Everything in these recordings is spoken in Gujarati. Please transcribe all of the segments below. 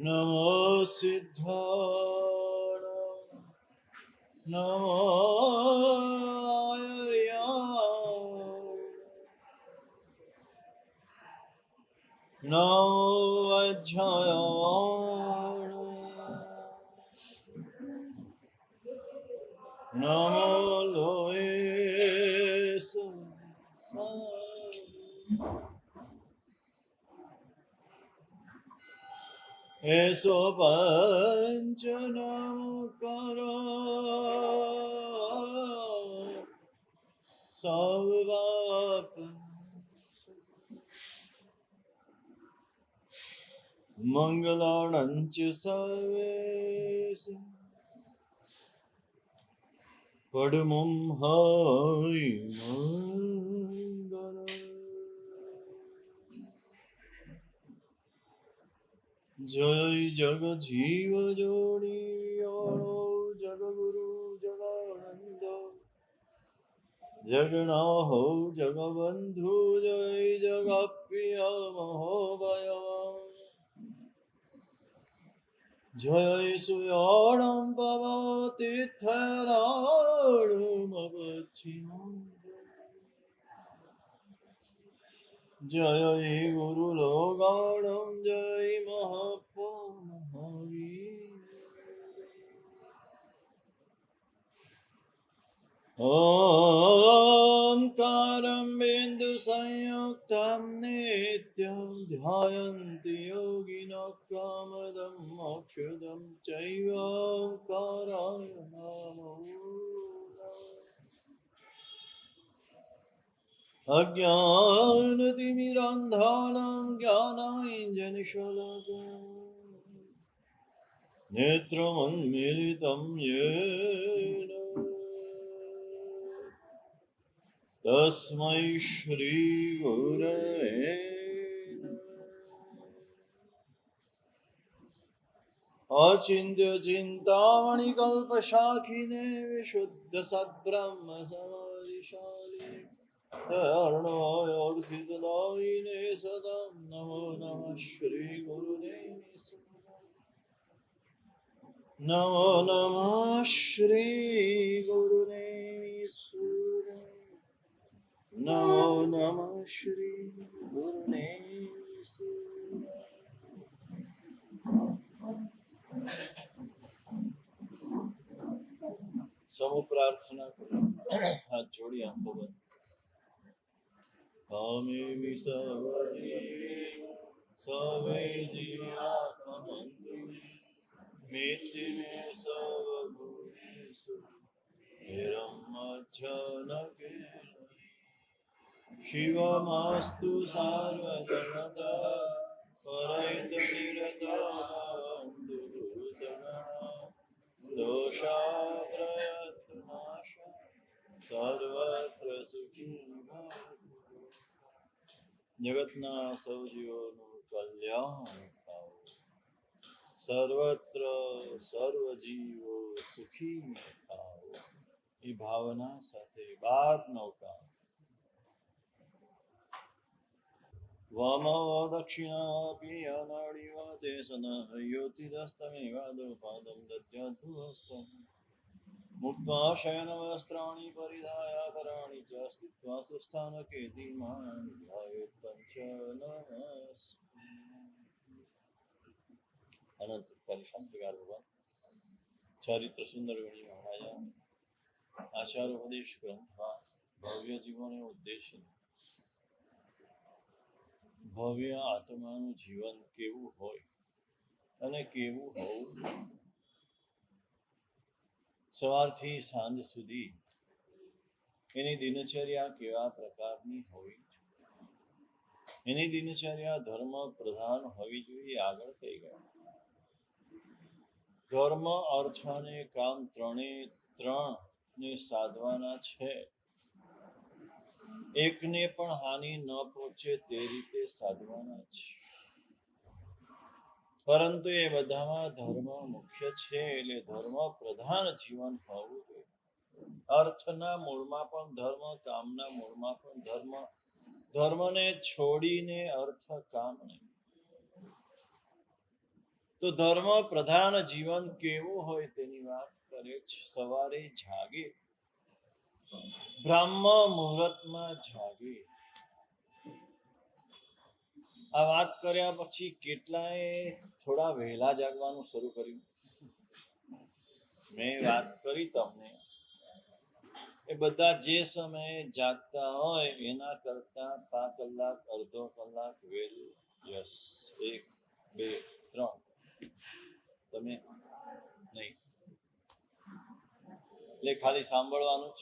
नमो सिद्धाणं नमो आर्याय नमो अध्यायाय नमो लोये एसो पंच नमो सर्वाप मंगलानंच सर्वेश परमं हाय मंगल जय जग जीव जोड़ी जग गुरु जगानंद जगना हो जगबंधु जय जगप्रिय महोदय जय सुयाणं पवतीर्थराणमवचिनं जय गुरुलोगाणं जय महावीर ओंकारं बिंदु संयुक्तं नित्यं ध्यायन्ति योगिनः कामदं मोक्षदं चैव ओंकाराय नमो अज्ञानतिमिरान्धानां ज्ञानाञ्जनशलाकया नेत्रमन्मीलितं येन तस्मै श्री गुरवे अचिन्त्य चिन्तामणि कल्पशाखिने विशुद्ध सद्ब्रह्म समाधिशालिने दयार्णवायोर्थितदायिने सदा नमो नमः श्री गुरुदेव नमो नमः श्री गुरुदेव नमो नमः श्री गुरुदेव समूह प्रार्थना करो हाथ जोड़ी आंखों बंद हमें सवे जीवात्मंतु मिति में सब भूतेषु निरम्मज्जनके शिवमस्तु सर्वजनता परैतनिरतावन्तु भूतगणा दोषाप्रयत्नाश सर्वत्र सुखी भवन्तु जगतना सौ जीवोનું કલ્યાણ થાઓ સર્વત્ર સર્વ જીવો સુખી થાઓ એ ભાવના સાથે 12 નૌકા વામો દક્ષિણાપી અનાડિવા દેશના હયોતિદસ્તમેવાદો પાદમ દદ્યાતુ હસ્તમ मुक्त्वा शयनवस्त्राणि परिधायाकराणि च स्थित्वा सुस्थानके धीमान् ध्यायेत् पञ्चनमस्ते अनंत शास्त्रकार भगवान चरित्र सुंदर गणी महाराजा आचार उपदेश ग्रंथમાં ભવ્ય જીવનનો ઉદ્દેશ્ય ભવ્ય આત્માનું જીવન કેવું હોય અને કેવું હોવું સવારથી સાંજ સુધી એની દિનચર્યા કેવા પ્રકારની હોવી એની દિનચર્યા ધર્મ પ્રધાન હોવી જોઈએ આગળ કહી ગયા ધર્મ અર્થ અને કામ ત્રણે સાધવાના છે એકને પણ હાનિ ન પહોંચે તે રીતે સાધવાના છે પરંતુ એ બધામાં ધર્મ મુખ્ય છે એટલે ધર્મ પ્રધાન જીવન હોવું જોઈએ અર્થના મૂળમાં પણ ધર્મ કામના મૂળમાં પણ ધર્મ ધર્મને છોડીને અર્થ કામ નહીં તો ધર્મ પ્રધાન જીવન કેવું હોય તેની વાત કરે છે. સવારે જાગે, બ્રહ્મ મુહૂર્તમાં જાગે. આ વાત કર્યા પછી કેટલાએ થોડા વહેલા જાગવાનું શરૂ કર્યું. મેં વાત કરી તમને, એ બધા જે સમયે જાગતા હોય એના કરતા 5 કલાક, અડધો કલાક વહેલું. યસ, 1, 2, 3. તમે નહીં, એટલે ખાલી સાંભળવાનું જ.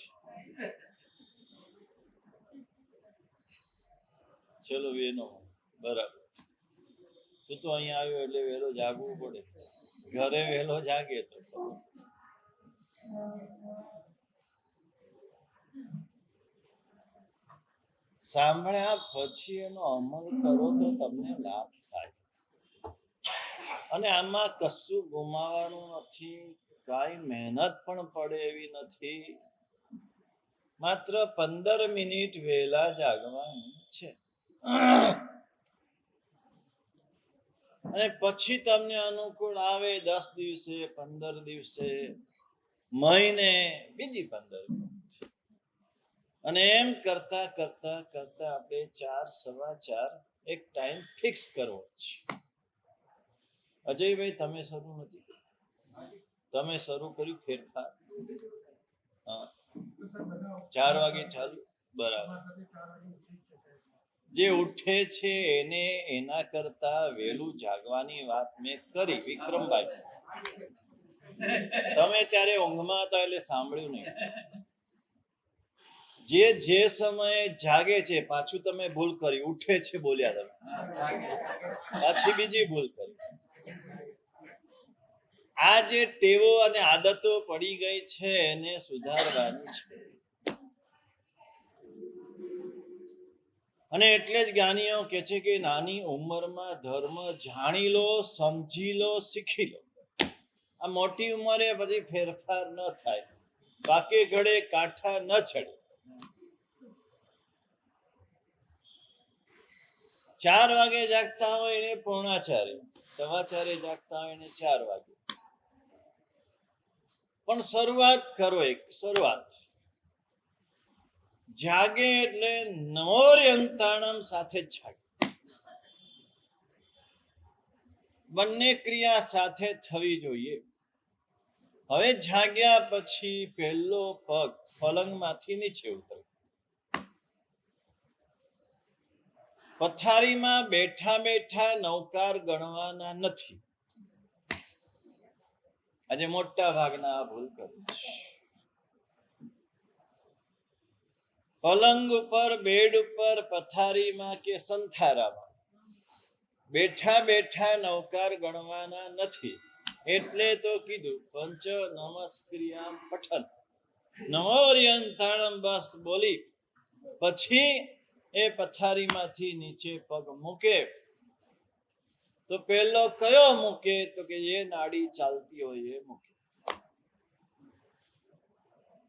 ચલો એનો બરાબર. તું તો અહીંયા આવ્યો એટલે વહેલો જાગવું પડે. ઘરે વહેલો જાગે તો સાંભળ્યા પછી એનો અમલ કરો તો તમને લાભ થાય. અને આમાં કશું ગુમાવવાનું નથી, કાંઈ મહેનત પણ પડે એવી નથી. માત્ર 15 મિનિટ વહેલા જાગવાનું છે. અને પછી તમને અનુકૂળ આવે 10 દિવસે, 15 દિવસે, મહિને, બીજી 15 મિનિટ. અને એમ કરતા કરતા કરતા આપણે 4, 4:15 એક ટાઈમ ફિક્સ કરવો છે. અજયભાઈ, તમે શરૂ નથી કર્યું? તમે શરૂ કર્યું ફેરફાર? હા, 4 વાગે ચાલુ, બરાબર. જે ઉઠે છે એને એના કરતા વહેલું જાગવાની વાત મેં કરી. વિક્રમભાઈ, તમે ત્યારે ઊંઘમાં હતા એટલે સાંભળ્યું નહીં. જે સમયે જાગે છે, પાછું તમે ભૂલ કરી. ઉઠે છે બોલ્યા તમે, પાછી બીજી ભૂલ કરી. આ જે ટેવો અને આદતો પડી ગઈ છે એને સુધારવાની છે. અને એટલે જ જ્ઞાનીઓ કહે છે કે નાની ઉંમરમાં ધર્મ જાણી લો, સમજી લો, શીખી લો. આ મોટી ઉંમરે પછી ફેરફાર ન થાય. બાકે ઘડે કાંઠા ન ચડે. 4 વાગે જાગતા હોય એને 3:45, 4:15 જાગતા હોય એને 4 વાગે. પણ શરૂઆત કરો, એક શરૂઆત. જાગે એટલે નમોર્યંતાણમ સાથે જાગે. બંને ક્રિયા સાથે થવી જોઈએ. હવે જાગ્યા પછી પહેલો પગ પલંગમાંથી નીચે ઉતરે. પથારીમાં બેઠા બેઠા નવકાર ગણવાના નથી. આજે મોટા ભાગના ભૂલ કરે છે. પલંગ ઉપર, બેડ ઉપર, પથારીમાં કે સંથારામાં બેઠા બેઠા નવકાર ગણવાના નથી. એટલે તો કીધું પંચ નમસ્ક્રિયામ પઠન. નમોર્યંતાણમ બસ બોલી પછી એ પથારીમાંથી નીચે પગ મૂકે. તો પેલો કયો મૂકે? તો કે એ નાડી ચાલતી હોય એ મૂકે.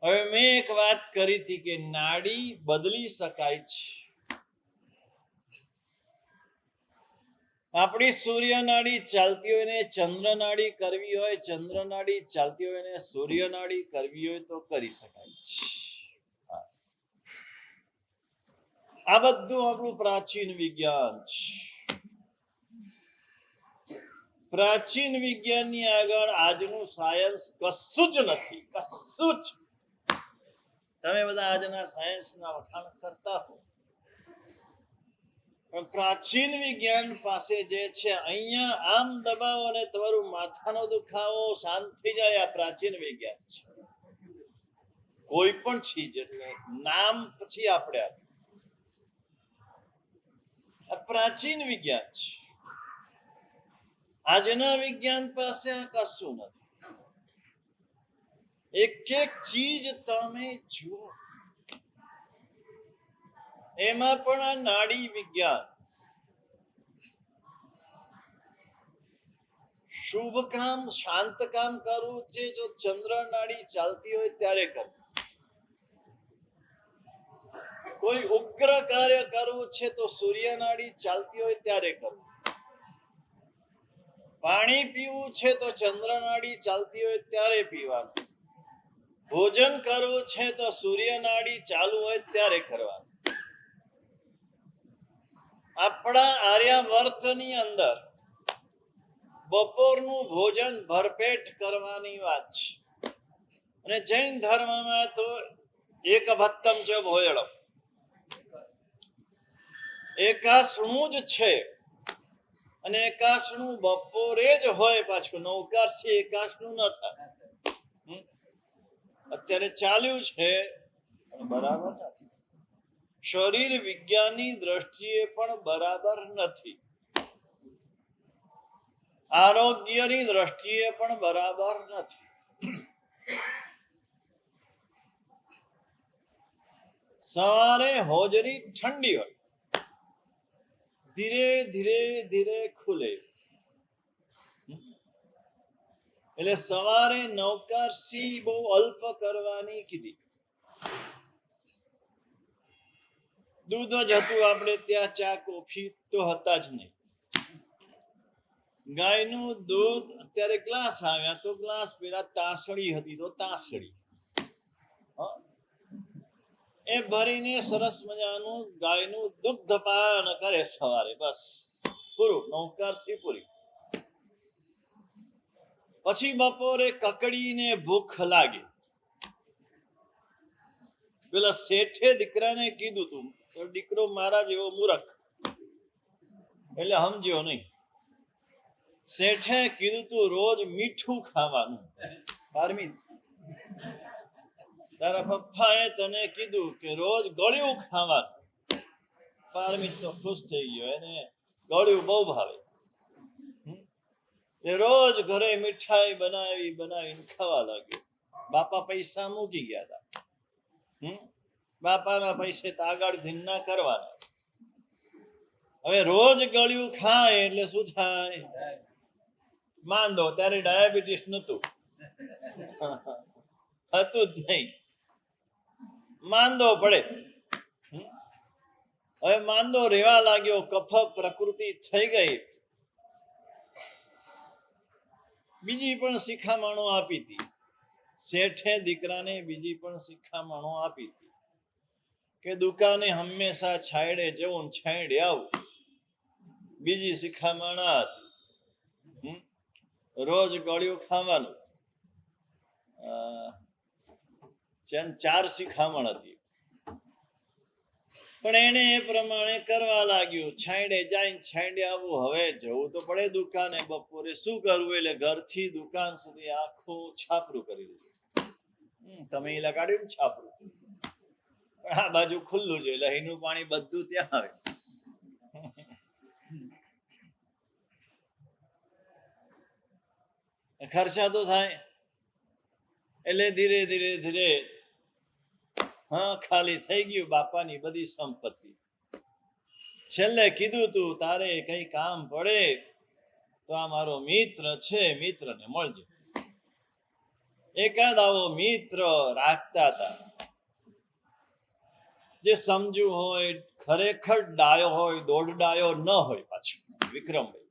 હવે મેં એક વાત કરી હતી કે નાડી બદલી શકાય છે. આપણી સૂર્ય નાડી ચાલતી હોય ને ચંદ્ર નાડી કરવી હોય, ચંદ્ર નાડી ચાલતી હોય ને સૂર્ય નાડી કરવી હોય તો કરી શકાય છે. આ બધું આપણું પ્રાચીન વિજ્ઞાન છે. પ્રાચીન વિજ્ઞાનની આગળ આજનું સાયન્સ કશું જ નથી, કશું જ. તમે બધા આજના સાયન્સના વખાણ કરતા હો, પણ પ્રાચીન વિજ્ઞાન પાસે જે છે, અહીંયા આમ દબાવો અને તમારું માથાનો દુખાવો શાંત થઈ જાય. આ પ્રાચીન વિજ્ઞાન છે. કોઈ પણ ચીજ એટલે નામ પછી આપણે આ પ્રાચીન વિજ્ઞાન છે. આજના વિજ્ઞાન પાસે આ કશું નથી. એક એક ચીજ તમે જુઓ, એમાં પણ આ નાડી વિજ્ઞાન. શુભ કામ, શાંત કામ કરવું છે જો ચંદ્ર નાડી ચાલતી હોય ત્યારે કરવું. કોઈ ઉગ્ર કાર્ય કરવું છે તો સૂર્ય નાડી ચાલતી હોય ત્યારે કરવું. પાણી પીવું છે તો ચંદ્રનાડી ચાલતી હોય ત્યારે પીવાનું. ભોજન કરવું છે તો સૂર્યનાડી ચાલુ હોય ત્યારે કરવાનું. આપણા આર્યાવર્તની અંદર બપોરનું ભોજન ભરપેટ કરવાની વાત છે. અને જૈન ધર્મમાં તો એક ભત્તમ છે ભોજળમ, એકાસણું જ છે. અને એકાસણું બપોરે જ હોય, પાછું નવકારથી એકાસણું ન થાય. અત્યારે ચાલ્યું છે પણ બરાબર નથી. શરીર વિજ્ઞાનની દ્રષ્ટિએ પણ બરાબર નથી, આરોગ્યની દ્રષ્ટિએ પણ બરાબર નથી. સવારે હોજરી ઠંડી હોય, ધીરે ધીરે ધીરે ખુલે. એટલે સવારે નવકારસી બહુ અલ્પ કરવાની કીધી. દૂધ જ હતું આપણે ત્યાં, ચા કોફી તો હતા જ નહીં. ગાયનું દૂધ અત્યારે ગ્લાસ આવ્યા તો ગ્લાસ, પેલા તાસળી હતી તો તાસળી, એ ભરીને સરસ મજાનું ગાયનું દુગ્ધપાન કરે સવારે. બસ પૂરું, નવકારસી પૂરી. પછી બપોરે કકડીને ભૂખ લાગે. પેલા શેઠે દીકરાને કીધું તું, દીકરો મારા જેવો મૂર્ખ, એટલે સમજ્યો નહીં. શેઠે કીધું તું રોજ મીઠું ખાવાનું. પારમિત, તારા પપ્પાએ તને કીધું કે રોજ ગળ્યું ખાવાનું. પારમિત તો ખુશ થઈ ગયો, એને ગળ્યું બહુ ભાવે. એ રોજ ઘરે મીઠાઈ બનાવીને ખાવા લાગ્યો. બાપા પૈસા મૂકી ગયા હતા. બાપાના પૈસે તો આગળથી ના કરવાના. હવે રોજ ગળ્યું ખાય એટલે શું થાય? માંદો. ત્યારે ડાયાબિટીસ નતું, હતું જ નહીં. માંદો પડે. હવે માંદો રહેવા લાગ્યો, કફ પ્રકૃતિ થઈ ગઈ. બીજી પણ શિખામણો આપી હતી શેઠે દીકરાને, બીજી પણ શિખામણો આપી હતી કે દુકાને હંમેશા છાંયડે જવું, છાંયડે આવું. બીજી શિખામણ હતી, રોજ ગળ્યું ખાવાનું. 4 શિખામણ હતી. પણ એને એ પ્રમાણે કરવા લાગ્યું. છાંયડે જાય, છાંયડે આવવું. હવે જવું તો પડે દુકાને. બપોરે શું કરવું? એટલે ઘરથી દુકાન સુધી આખું છાપરું કરી દીધું. તમે લગાડ્યું ને છાપરું, પણ આ બાજુ ખુલ્લું છે એટલે એનું પાણી બધું ત્યાં આવે. ખર્ચા તો થાય. એટલે ધીરે ધીરે ધીરે ખાલી થઈ ગયું બાપાની બધી સંપત્તિ. છેલ્લે કીધું તું તારે કઈ કામ પડે તો આ મારો મિત્ર છે, મિત્રને મળજે. એકાદ આવો મિત્ર રાખતા હતા, જે સમજુ હોય, ખરેખર ડાયો હોય, દોઢ ડાયો ન હોય. પાછું વિક્રમભાઈ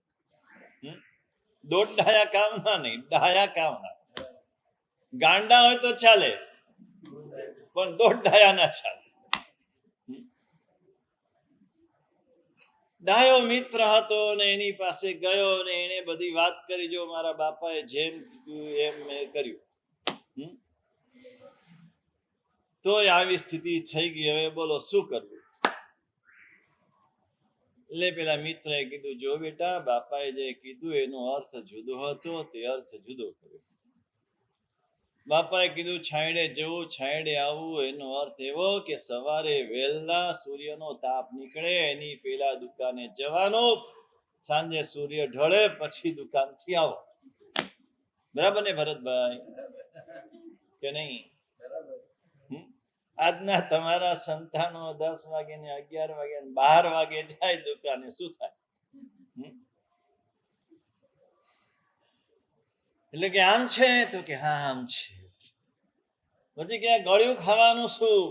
દોઢ ડાયા કામના નહીં, ડાયા કામના. ગાંડા હોય તો ચાલે, પણ દોઢ ડાયા ના ચાલે. ડાયો મિત્ર હતો ને એની પાસે ગયો ને એને બધી વાત કરી. જો મારા બાપાએ જેમ કીધું એમ મેં કર્યું, તોય આવી સ્થિતિ થઈ ગઈ. હવે બોલો શું કરવું? એટલે પેલા મિત્રએ કીધું, જો બેટા, બાપાએ જે કીધું એનો અર્થ જુદો હતો, તે અર્થ જુદો કર્યો. બાપાએ કીધું છાંયડે જવું, છાંયડે આવવું, એનો અર્થ એવો કે સવારે વહેલા સૂર્યનો તાપ નીકળે એની પેલા દુકાને જવાનું, સાંજે સૂર્ય ઢળે પછી દુકાનથી આવો. બરાબર ને ભરતભાઈ? કે નહીં? આજના તમારા સંતાનો 10 વાગે ને 11 વાગે ને 12 વાગે જાય દુકાને, શું થાય? એટલે કે આમ છે તો કે હા આમ છે. પછી કે ગળ્યું ખાવાનું શું?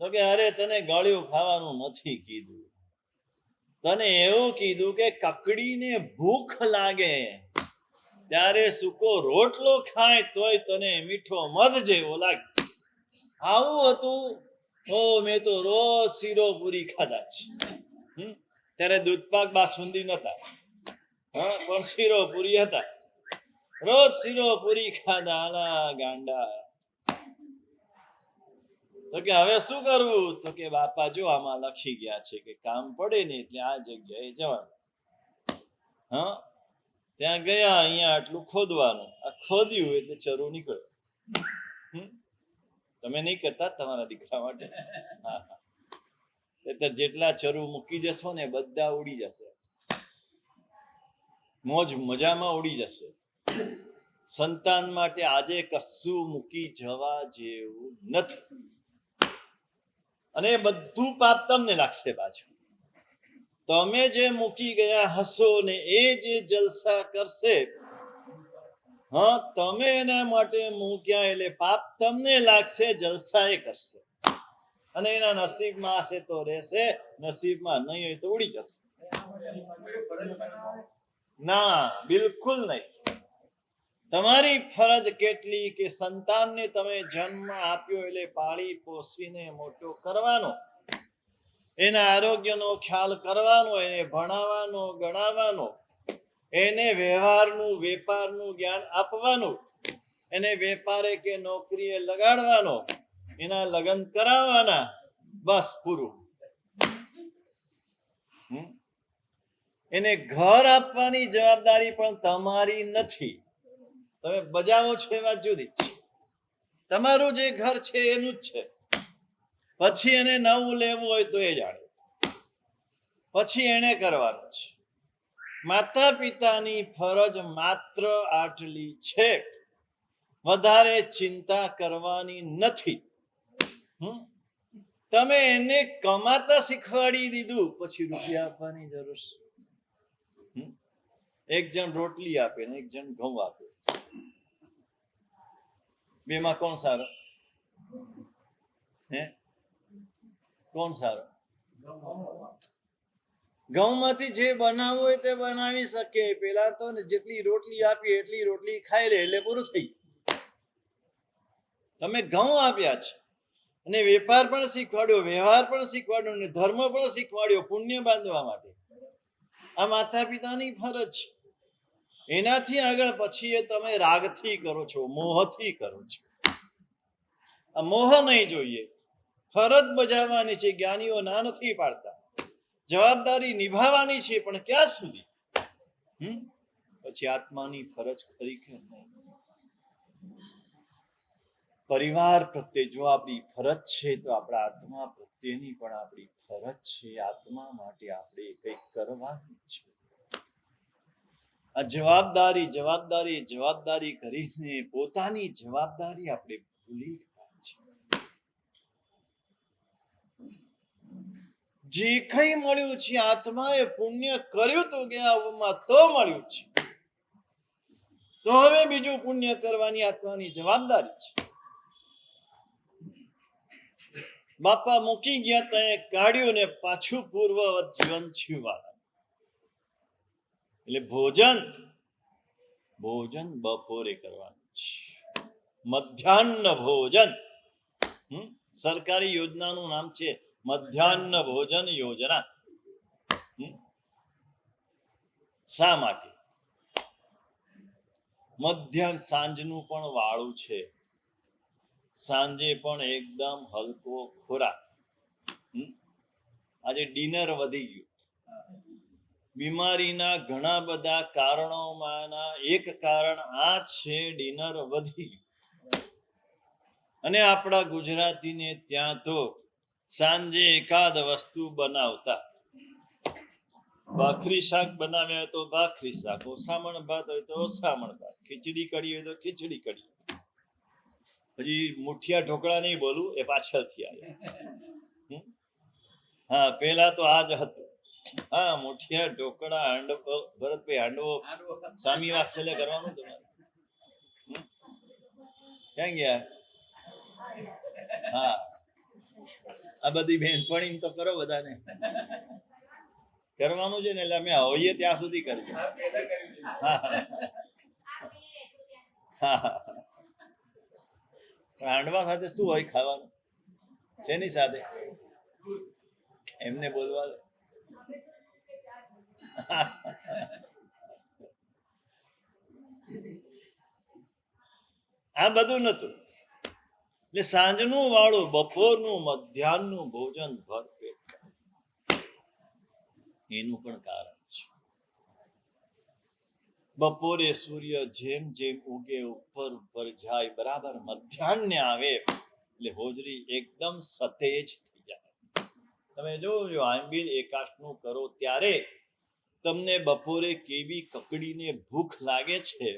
તો કે અરે તને ગળ્યું ખાવાનું નથી કીધું, તને એવું કીધું કે કકડીને ભૂખ લાગે ત્યારે સૂકો રોટલો ખાય તોય તને મીઠો મધ જેવો લાગે. આવું હતું. મેં તો રોજ શીરો પૂરી ખાધા છે. ત્યારે દૂધપાક બાસુંદી નતા, પણ શીરો પૂરી હતા. રોજ શીરો પૂરી ખાધા. આલા ગાંડા. તો કે હવે શું કરવું? તો કે બાપા જો આમાં લખી ગયા છે કે કામ પડે ને એટલે આ જગ્યાએ જવાનું. ત્યાં ગયા, અહીંયા આટલું ખોદવાનું. આ ખોદ્યું એટલે ચરુ નીકળ્યો. તમે નહીં કરતા તમારા દીકરા માટે? હા. એટલે જેટલા ચરુ મૂકી જશો ને બધા ઉડી જશે, મોજ મજામાં ઉડી જશે. સંતાન માટે આજે કશું મૂકી જવા જેવું નથી, અને બધું પાપ તમને લાગશે પાછું. તમે જે મૂકી ગયા હશો ને એ જે જલસા કરશે, તમે એના માટે મૂક્યા એટલે પાપ તમને લાગશે, જલસા એ કરશે. અને એના નસીબમાં હશે તો રહેશે, નસીબમાં નહીં હોય તો ઉડી જશે. ના, બિલકુલ નહીં. તમારી ફરજ કેટલી કે સંતાનને તમે જન્મ આપ્યો એટલે પાળી પોષીને મોટો કરવાનો, એના આરોગ્યનો ખ્યાલ કરવાનો, એને ભણાવવાનો, ગણાવવાનો, એને વ્યવહારનું વેપારનું જ્ઞાન આપવાનું, એને વેપારે કે નોકરીએ લગાડવાનો, એના લગ્ન કરાવવાના. બસ પૂરું. એને ઘર આપવાની જવાબદારી પણ તમારી નથી. તમે બજાવો છો એ વાત જુદી છે. તમારું જે ઘર છે એનું જ છે. પછી એને નવું લેવું હોય તો એ જાણે, પછી એને કરવાનું છે. માતા પિતાની ફરજ માત્ર આટલી છે, વધારે ચિંતા કરવાની નથી. તમે એને કમાતા શીખવાડી દીધું, પછી રૂપિયા આપવાની જરૂર છે? એક જણ રોટલી આપે ને એક જણ ઘઉં આપે, બેમાં કોણ સારો? કોણ સારો? ઘઉંમાંથી જે બનાવવું હોય તે બનાવી શકે. પેલા તો જેટલી રોટલી આપી એટલી રોટલી ખાઈ લે એટલે પૂરું થઈ. તમે ઘઉં આપ્યા છે અને વેપાર પણ શીખવાડ્યો, વ્યવહાર પણ શીખવાડ્યો, અને ધર્મ પણ શીખવાડ્યો પુણ્ય બાંધવા માટે. આ માતા પિતાની ફરજ છે. એનાથી આગળ પછી એ તમે રાગથી કરો છો, મોહથી કરો છો. આ મોહ નહીં જોઈએ. ફરજ બજાવવાની છે. જ્ઞાનીઓ ના નથી પાડતા, જવાબદારી નિભાવવાની છે, પણ ક્યાં સુધી? પછી આત્માની ફરજ ખરી કે નહીં? પરિવાર પ્રત્યે જો આપણી ફરજ છે, તો આપણા આત્મા પ્રત્યેની પણ આપણી ફરજ છે. આત્મા માટે આપણે કંઈક કરવાનું છે. આ જવાબદારી જવાબદારી જવાબદારી કરીને પોતાની જવાબદારી આપણે ભૂલી ગયા છે. જે કંઈ મળ્યું છે આત્માએ પુણ્ય કર્યું તો ગયા તો મળ્યું છે, તો હવે બીજું પુણ્ય કરવાની આત્માની જવાબદારી છે. બાપા મૂકી ગયા ત્યાં કાઢ્યું ને પાછું પૂર્વવત જીવન જીવવા. એટલે ભોજન બપોરે કરવાનું છે. મધ્યાહ્ન ભોજન સરકારી યોજનાનું નામ છે મધ્યાહ્ન ભોજન યોજના. શા માટે? મધ્યાહ્ન સાંજનું પણ વાળું છે. સાંજે પણ એકદમ હલકો ખોરાક. આજે ડિનર વધી ગયું. બીમારીના ઘણા બધા કારણોમાંના એક કારણ આ છે, ડિનર વધી ગયું. અને આપણા ગુજરાતીને ત્યાં તો સાંજે એકાદ વસ્તુ બનાવતા. ભાખરી શાક બનાવ્યા હોય તો ભાખરી શાક, ઓસામણ ભાત હોય તો ઓસામણ ભાત, ખીચડી કઢી હોય તો ખીચડી કઢી. હજી મુઠિયા ઢોકળા નહીં બોલું, એ પાછળથી આવે. હા, પેલા તો આ જ હતું. હા, મુઠિયા ઢોકળા, હાંડવો. ભરતભાઈ હાંડવો સામી વાત્સલ્ય કરવાનું તમારે. ક્યાં ગયા? હા, આ બધી બેનપણી તો કરો બધાને. કરવાનું છે ને, એટલે અમે હોઈએ ત્યાં સુધી કરીએ. હાંડવા સાથે શું હોય ખાવાનું? જેની સાથે એમને બોલવા દો. આ બધું નતું. એટલે સાંજનું વાળું, બપોરનું, મધ્યાહનનું ભોજન ભરપેટ, એનું પણ કારણ છે. બપોરે સૂર્ય જેમ જેમ ઉગે, ઉપર ઉપર જાય, બરાબર મધ્યાહને આવે એટલે હોજરી એકદમ સતેજ થઈ જાય. તમે જોજો, આંબીલ એકાદનું કરો ત્યારે તમને બપોરે કેવી કકડીને ભૂખ લાગે છે,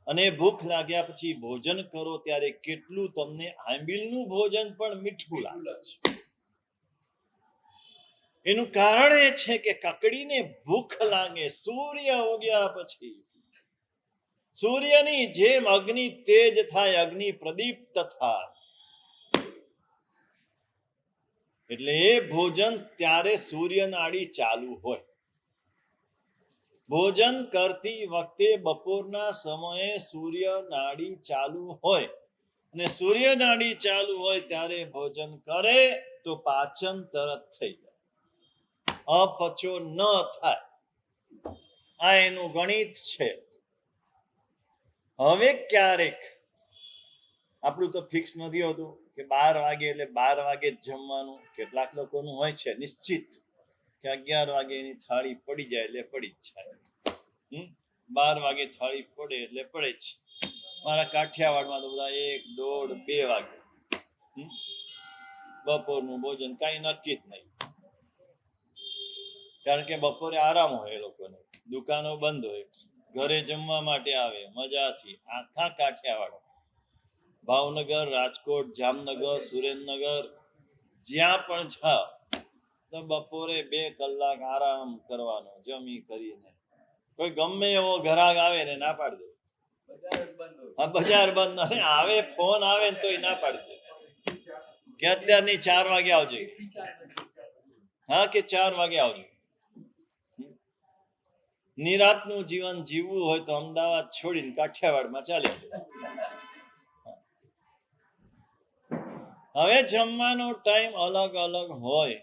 અને ભૂખ લાગ્યા પછી ભોજન કરો ત્યારે કેટલું તમને આંબીલનું ભોજન પણ મીઠું લાગે છે. એનું કારણ એ છે કે કકડીને ભૂખ લાગે. સૂર્ય ઉગ્યા પછી સૂર્યની જેમ અગ્નિ તેજ થાય, અગ્નિ પ્રદીપ્ત થાય, એટલે એ ભોજન ત્યારે સૂર્ય નાડી ચાલુ હોય. ભોજન કરતી વખતે બપોરના સમયે સૂર્ય નાડી ચાલુ હોય, અને સૂર્ય નાડી ચાલુ હોય ત્યારે ભોજન કરે તો પાચન તરત થઈ જાય, અપચો ન થાય. આ એનું ગણિત છે. હવે ક્યારેક આપણું તો ફિક્સ નથી હોતું કે 12 વાગે એટલે 12 વાગે જ જમવાનું. કેટલાક લોકોનું હોય છે નિશ્ચિત કે 11 વાગે એની થાળી પડી જાય એટલે પડી જ જાય. 12 વાગે થાળી પડે એટલે પડે જ. મારા કાઠિયાવાડમાં તો બધા 1, 1:30, 2 વાગે બપોરનું ભોજન કઈ નક્કી જ નહીં, કારણ કે બપોરે આરામ હોય, એ લોકોને દુકાનો બંધ હોય, ઘરે જમવા માટે આવે મજાથી. આખા કાઠિયાવાડ, ભાવનગર, રાજકોટ, જામનગર, સુરેન્દ્રનગર, જ્યાં પણ જાઓ તો બપોરે 2 કલાક આરામ કરવાનો જમી કરીને. કોઈ ગમે એવો ઘરાક આવે ને ના પાડી દે, બજાર બંધ. અને આવે ફોન આવે ને તોય ના પાડી દે કે અત્યારની 4 વાગે આવજે. હા, કે 4 વાગે આવજો. નિરાતનું જીવન જીવવું હોય તો અમદાવાદ છોડીને કાઠિયાવાડમાં ચાલ્યા જાય. હવે જમવાનો ટાઈમ અલગ અલગ હોય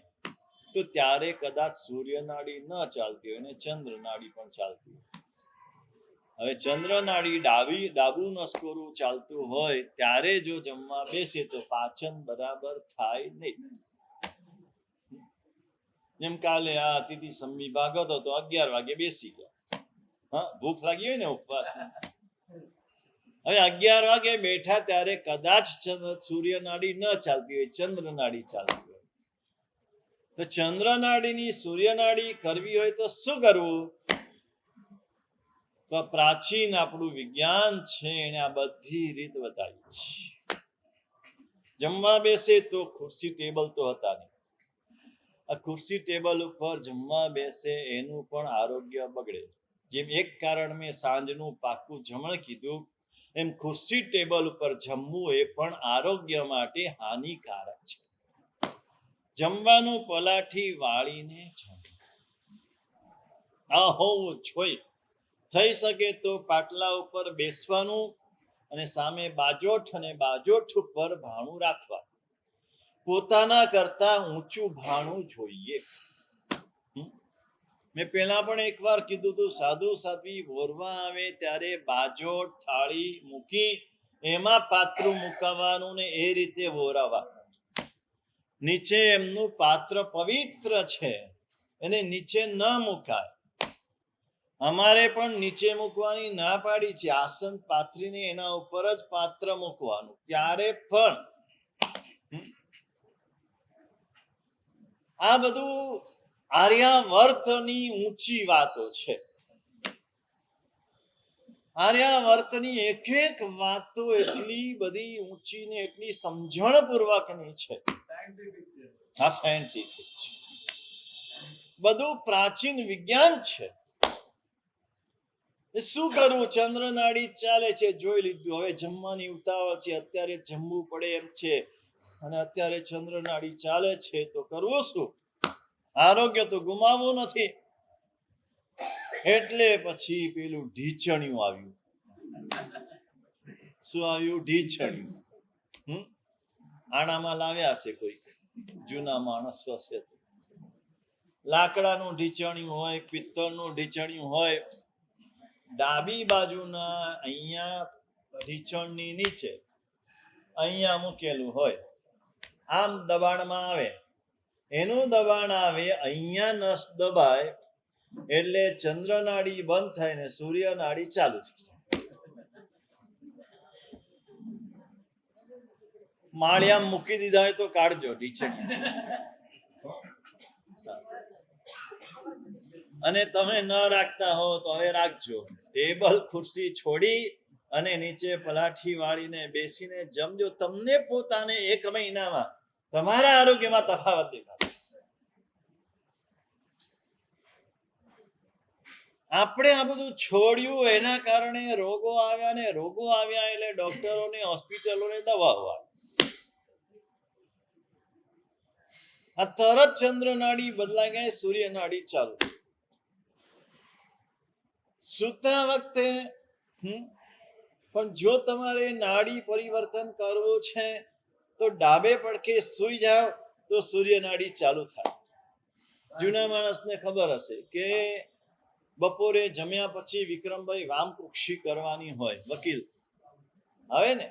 તો ત્યારે કદાચ સૂર્ય નાડી ન ચાલતી હોય ને ચંદ્ર નાડી પણ ચાલતી હોય. હવે ચંદ્ર નાડી ડાબું નસકોરું ચાલતું હોય ત્યારે જો જમવા બેસે તો પાચન બરાબર થાય નહીં. જેમ કાલે આ અતિથિ સંવિભાગ હતો તો 11 વાગે બેસી ગયા. હા, ભૂખ લાગી હોય ને ઉપવાસની. હવે 11 વાગે બેઠા ત્યારે કદાચ સૂર્ય નાડી ન ચાલતી હોય, ચંદ્ર નાડી ચાલતી હોય. તો ચંદ્ર નાડીની સૂર્ય નાડી કરવી હોય તો શું કરવું? તો પ્રાચીન આપણું વિજ્ઞાન છે એને આ બધી રીત બતાવી છે. જમવા બેસે તો ખુરશી ટેબલ તો હતા નહીં. આ ખુરશી ટેબલ ઉપર જમવા બેસે એનું પણ આરોગ્ય બગડે. જેમ એક કારણ મેં સાંજનું પાકું જમણ કીધું, એમ ખુરશી ટેબલ ઉપર જમવું એ પણ આરોગ્ય માટે હાનિકારક છે. જમવાનું પલાઠી વાળીને જમવું, આ હોવું જોઈએ. થઈ શકે તો પાટલા ઉપર બેસવાનું અને સામે બાજોઠ અને બાજોઠ ઉપર ભાણું રાખવા. પોતાના કરતા ઊંચું ભાણું જોઈએ. મેં પહેલા પણ એકવાર કીધું હતું, સાધુ સાધ્વી વોરવા આવે ત્યારે બાજોઠ થાળી મૂકી એમાં પાત્રું મુકાવાનું ને એ રીતે વોરાવા. નીચે એમનું પાત્ર પવિત્ર છે, એને નીચે ન મુકાય. અમારે પણ નીચે મૂકવાની ના પાડી છે. આસન પાથરીને એના ઉપર જ પાત્ર મૂકવાનું. ત્યારે પણ આ બધું આર્યાવર્તની ઊંચી વાતો છે. આર્યાવર્તની એક એક વાતો એટલી બધી ઊંચી ને એટલી સમજણપૂર્વકની છે. આ સાયન્ટિફિક છે, બધું પ્રાચીન વિજ્ઞાન છે. શું કરવું? ચંદ્ર નાડી ચાલે છે, જોઈ લીધું. હવે જમવાની ઉતાવળ છે, અત્યારે જમવું પડે એમ છે, અને અત્યારે ચંદ્ર નાડી ચાલે છે, તો કરવું શું? આરોગ્ય તો ગુમાવવું નથી. એટલે પછી પેલું ઢીચણિયું આવ્યું. શું આવ્યું? ઢીચણિયું. આણામાં લાવ્યા છે કોઈક જૂના માણસો છે. લાકડાનું ઢીચણિયું હોય, પિત્તળનું ઢીચણિયું હોય, ડાબી બાજુના અહીંયા ઢીચણની નીચે અહીંયા મૂકેલું હોય. આમ દબાણમાં આવે, એનું દબાણ આવે, અહીંયા નસ દબાય એટલે ચંદ્ર નાડી બંધ થાય ને સૂર્ય નાડી ચાલુ થઈ જાય. માળિયામ મૂકી દીધા હોય તો કાઢજો ઢીચણી. અને તમે ન રાખતા હો તો હવે રાખજો. ટેબલ ખુરશી છોડી અને નીચે પલાઠી વાળીને બેસીને જમજો. તમને પોતાને 1 મહિનામાં તમારા આરોગ્યમાં તફાવત દેખાશે. આપણે આ બધું છોડ્યું, એના કારણે રોગો આવ્યા, ને રોગો આવ્યા એટલે ડોક્ટરોને, હોસ્પિટલોને દવાઓ આવી. આ તરત ચંદ્ર નાડી બદલાઈ ગઈ, સૂર્ય નાડી ચાલુ. સૂતા વખતે પણ જો તમારે નાડી પરિવર્તન કરવું છે તો ડાબે પડખે સૂઈ જાઓ તો સૂર્ય નાડી ચાલુ થાય. જૂના માણસને ખબર હશે કે બપોરે જમ્યા પછી વિક્રમભાઈ વામકુક્ષી કરવાની હોય, વકીલ આવે ને.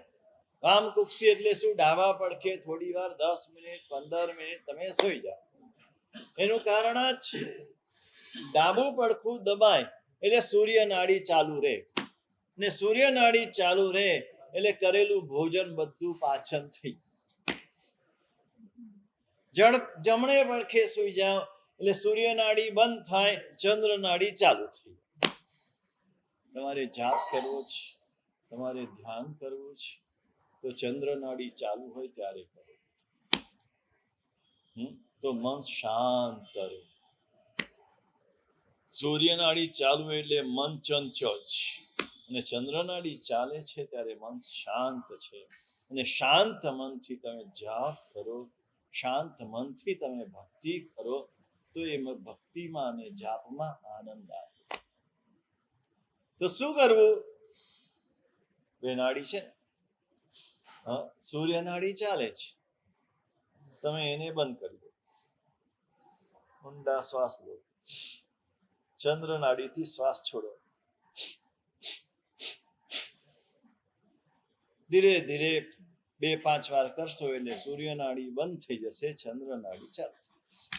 વામકુક્ષી એટલે શું? ડાબા પડખે થોડી વાર 10 મિનિટ 15 મિનિટ તમે સૂઈ જાઓ. એનું કારણ જ છે ડાબું પડખું દબાય એટલે સૂર્ય નાડી ચાલુ રહે, ને સૂર્ય નાડી ચાલુ રહે એટલે કરેલું ભોજન બધું પાચન થઈ. જમણે પડખે સૂઈ જાઓ એટલે સૂર્ય નાડી બંધ થાય, ચંદ્ર નાડી ચાલુ થઈ. તમારે જાપ કરવો છે, તમારે ધ્યાન કરવું છે તો ચંદ્ર નાડી ચાલુ હોય ત્યારે કરો, તો મન શાંત રહે. સૂર્ય નાડી ચાલુ એટલે મન ચંચળ છે, અને ચંદ્ર નાડી ચાલે છે ત્યારે મન શાંત છે. અને શાંત મનથી તમે જાપ કરો, શાંત મનથી તમે ભક્તિ કરો તો એ ભક્તિમાં અને જાપમાં આનંદ આવે. તો શું કરવું? 2 નાડી છે ને, સૂર્ય નાડી ચાલે છે, તમે એને બંધ કરી દો. ઊંડા શ્વાસ લો. ચંદ્ર નાડીથી શ્વાસ છોડો. ધીરે ધીરે 2-5 વાર કરશો એટલે સૂર્ય નાડી બંધ થઈ જશે, ચંદ્ર નાડી ચાલુ થઈ જશે.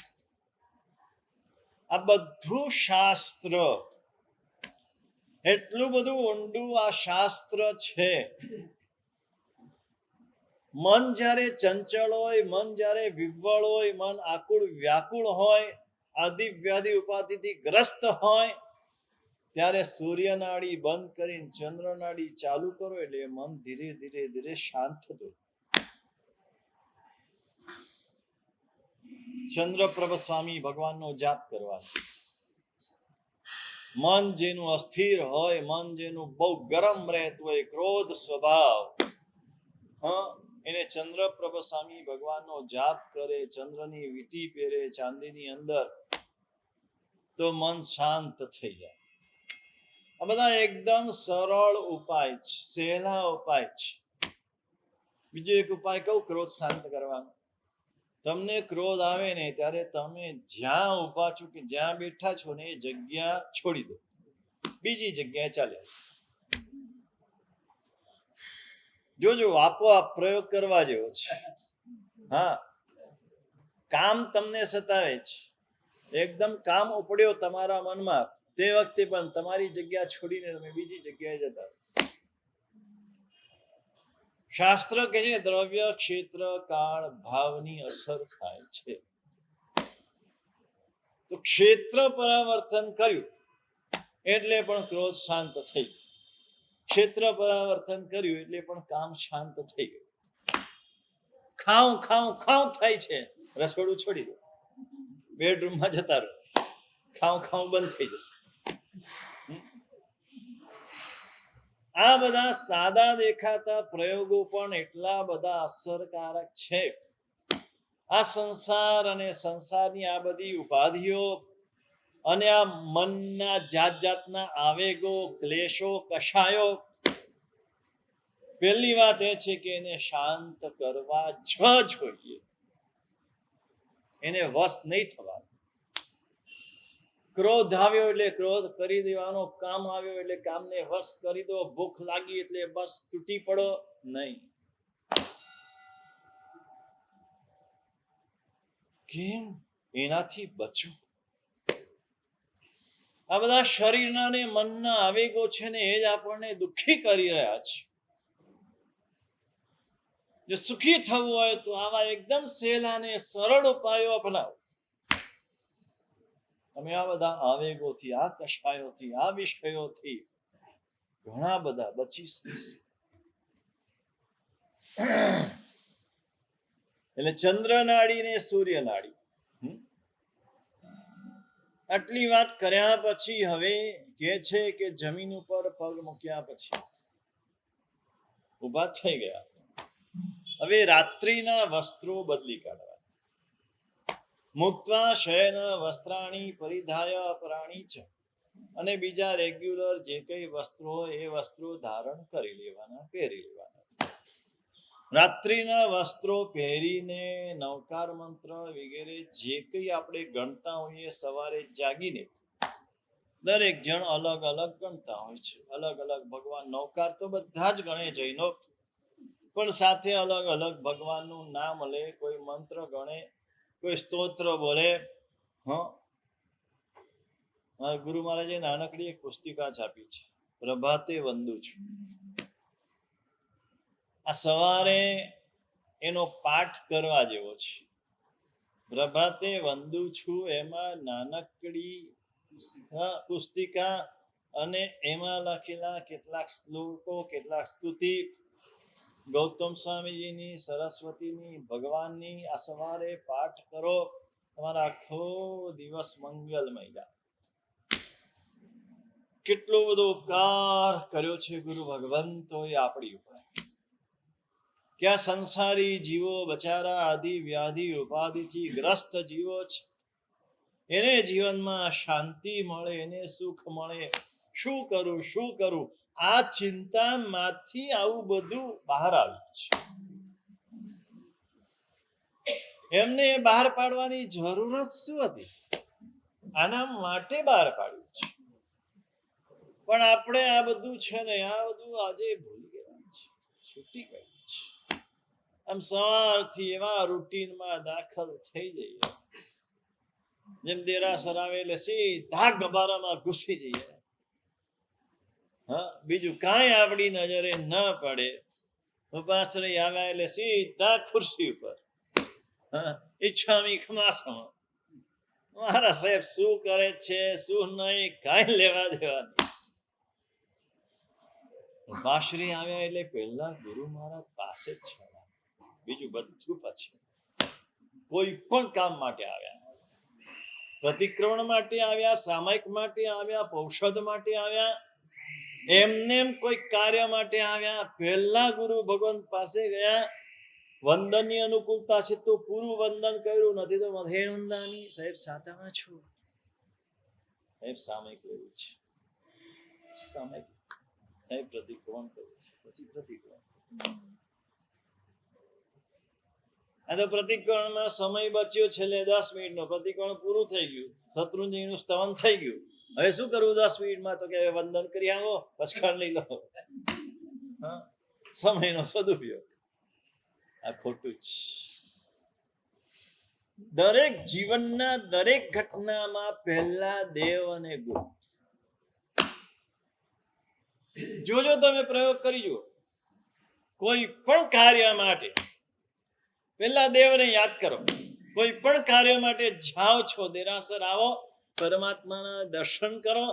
આ બધું શાસ્ત્ર, એટલું બધું ઊંડું આ શાસ્ત્ર છે. મન જ્યારે ચંચળ હોય, મન જ્યારે વિવ્વળ હોય, મન આકુળ વ્યાકુળ હોય, આદિ વ્યાધિ ઉપાધિથી ગ્રસ્ત હોય, ત્યારે સૂર્ય નાડી બંધ કરીને ચંદ્ર નાડી ચાલુ કરો એટલે મન ધીરે ધીરે ધીરે શાંત થતું. ચંદ્રપ્રભ સ્વામી ભગવાનનો જાપ કરવાનો. મન જેનું અસ્થિર હોય, મન જેનું બહુ ગરમ રહેતું હોય, ક્રોધ સ્વભાવ, એને ચંદ્રપ્રભ સ્વામી ભગવાનનો જાપ કરે, ચંદ્રની વીંટી પહેરે ચાંદીની અંદર, તો મન શાંત થઈ જાય. આ બધા એકદમ સરળ ઉપાય છે, સહેલા ઉપાય છે. બીજો એક ઉપાય કહું, ક્રોધ શાંત કરવાનો. તમને ક્રોધ આવે ને ત્યારે તમે જ્યાં ઊભા છો કે જ્યાં બેઠા છો ને એ જગ્યા છોડી દો, બીજી જગ્યાએ ચાલ્યા. જોજો આપોઆપ પ્રયોગ કરવા જેવો છે. હા, કામ તમને સતાવે છે, એકદમ કામ ઉપડ્યો તમારા મનમાં, તે વખતે પણ તમારી જગ્યા છોડીને તમે બીજી જગ્યાએ જતા. શાસ્ત્ર કહે છે દ્રવ્ય ક્ષેત્ર કાળ ભાવની અસર થાય છે. તો ક્ષેત્ર પરાવર્તન કર્યું એટલે પણ ક્રોધ શાંત થઈ ગયો, ક્ષેત્ર પરાવર્તન કર્યું એટલે પણ કામ શાંત થઈ ગયું. ખાઉં ખાઉં ખાઉં થાય છે, રસોડું છોડી દો, બેડરૂમમાં જતા રહો, ખાઉં ખાઉં બંધ થઈ જશે. આ બધા સાદા દેખાતા પ્રયોગો પણ એટલા બધા અસરકારક છે. આ સંસાર અને સંસારની આ બધી ઉપાધિઓ અને આ મનના જાત જાતના આવેગો, ક્લેશો, કષાયો, પહેલી વાત એ છે કે એને શાંત કરવા જ જોઈએ. એને વશ નહીં થવા. ક્રોધ આવ્યો એટલે ક્રોધ કરી દેવાનો, કામ આવ્યો એટલે કામને વશ કરી દો, ભૂખ લાગી એટલે બસ તૂટી પડો નહીં. કેમ? એનાથી બચવું. આ બધા શરીરના ને મનના આવેગો છે ને એ જ આપણને દુઃખી કરી રહ્યા છે. જો સુખી થવું હોય તો આવા એકદમ સહેલા ને સરળ ઉપાયો અપનાવો. તમે આ બધા આવેગોથી, આ કષાયોથી, આ વિષયોથી ઘણા બધા બચી શકશો. એટલે ચંદ્ર નાડી ને સૂર્ય નાડી, આટલી વાત કર્યા પછી હવે કે છે કે જમીન ઉપર પગ મૂક્યા પછી ઉભા થઈ ગયા. હવે રાત્રિના વસ્ત્રો બદલી કાઢવા. મુક્ત્વા શયન વસ્ત્રાણી પરિધાય અપરાણી છે. અને બીજા રેગ્યુલર જે કઈ વસ્ત્રો એ વસ્ત્રો ધારણ કરી લેવાના, પહેરી લેવાના. રાત્રિના વસ્ત્રો પહેરીને નવકાર મંત્ર વગેરે જે કઈ આપણે ગણતા હોઈએ, સવારે જાગીને દરેક જણ અલગ અલગ ગણતા હોય છે. અલગ અલગ ભગવાન, નવકાર તો બધા જ ગણે જૈનો, પણ સાથે અલગ અલગ ભગવાનનું નામ લે, કોઈ મંત્ર ગણે, કોઈ સ્તોત્ર બોલે. મારા ગુરુ મહારાજે નાનકડી એક પુસ્તિકા છાપી છે, પ્રભાતે વંદુ છું. આ સવારે એનો પાઠ કરવા જેવો છે. પ્રભાતે વંદુ છું, એમાં નાનકડી પુસ્તિકા અને એમાં લખેલા કેટલાક શ્લોકો, કેટલાક સ્તુતિ, ગૌતમ સ્વામીજીની, સરસ્વતીની, ભગવાનની. આ સવારે પાઠ કરો, તમારા આખો દિવસ મંગલમય જાય. કેટલો બધો ઉપકાર કર્યો છે ગુરુ ભગવંતોએ આપણી ઉપર. કે આ સંસારી જીવો બચારા આદિ વ્યાધિ ઉપાધિથી ગ્રસ્ત જીવો છે, એને જીવનમાં શાંતિ મળે, એને સુખ મળે. શું કરું, શું કરું, આ ચિંતામાંથી આવું બધું બહાર આવ્યું છે. એમને બહાર પાડવાની જરૂરત શું હતી? આના માટે બહાર પાડ્યું છે. પણ આપણે આ બધું છે ને, આ બધું આજે ભૂલી ગયા છે, છૂટી ગયું છે. આમ સવારથી એવા રૂટીનમાં દાખલ થઈ જઈએ, જેમ દેરાસર આવે એટલે સીધા ગબારામાં ઘૂસી જઈએ. બીજું કાંઈ આપણી નજરે ન પડે. ઉપાશ્રય આવ્યા એટલે સીધા ખુરશી ઉપર, ઈચ્છામી ખમાસમાં. મારા સાહેબ શું કરે છે, શું નહીં, કાંઈ લેવા દેવા નહીં. ઉપાશ્રય આવ્યા એટલે પહેલા ગુરુ મહારાજ પાસે જ છે, બીજું બધું પછી. કોઈ પણ કામ માટે આવ્યા, પ્રતિક્રમણ માટે આવ્યા, સામાયિક માટે આવ્યા, ઔષધ માટે આવ્યા, એમને કોઈ કાર્ય માટે આવ્યા, પહેલા ગુરુ ભગવંત પાસે ગયા. વંદનની અનુકૂળતા છે તો પૂરું વંદન કર્યું, નથી તો મધેર વંદાની. સાહેબ સાતામાં છું, સાહેબ સામાયિક લેવું છે, સામાયિક સાહેબ પ્રતિક્રમણ કરવું છે, પછી પ્રતિક્રમણ. આ તો પ્રતિક્રમણમાં સમય બચ્યો, છેલ્લે 10 મિનિટનો પ્રતિક્રમણ પૂરું થઈ ગયું, શત્રુંજયનું સ્તવન થઈ ગયું. હવે શું કરવું 10 મિનિટમાં? તો કે વંદન કરી આવો, પછાડ લઈ લો. સમયનો સદુપયોગ. આ ખોટું જ. દરેક જીવનના દરેક ઘટનામાં પહેલા દેવ અને ગુરુ. જોજો, તમે પ્રયોગ કરી જુઓ. કોઈ પણ કાર્ય માટે પહેલા દેવને યાદ કરો. કોઈ પણ કાર્ય માટે જાઓ છો, દેરાસર આવો, પરમાત્માના દર્શન કરો.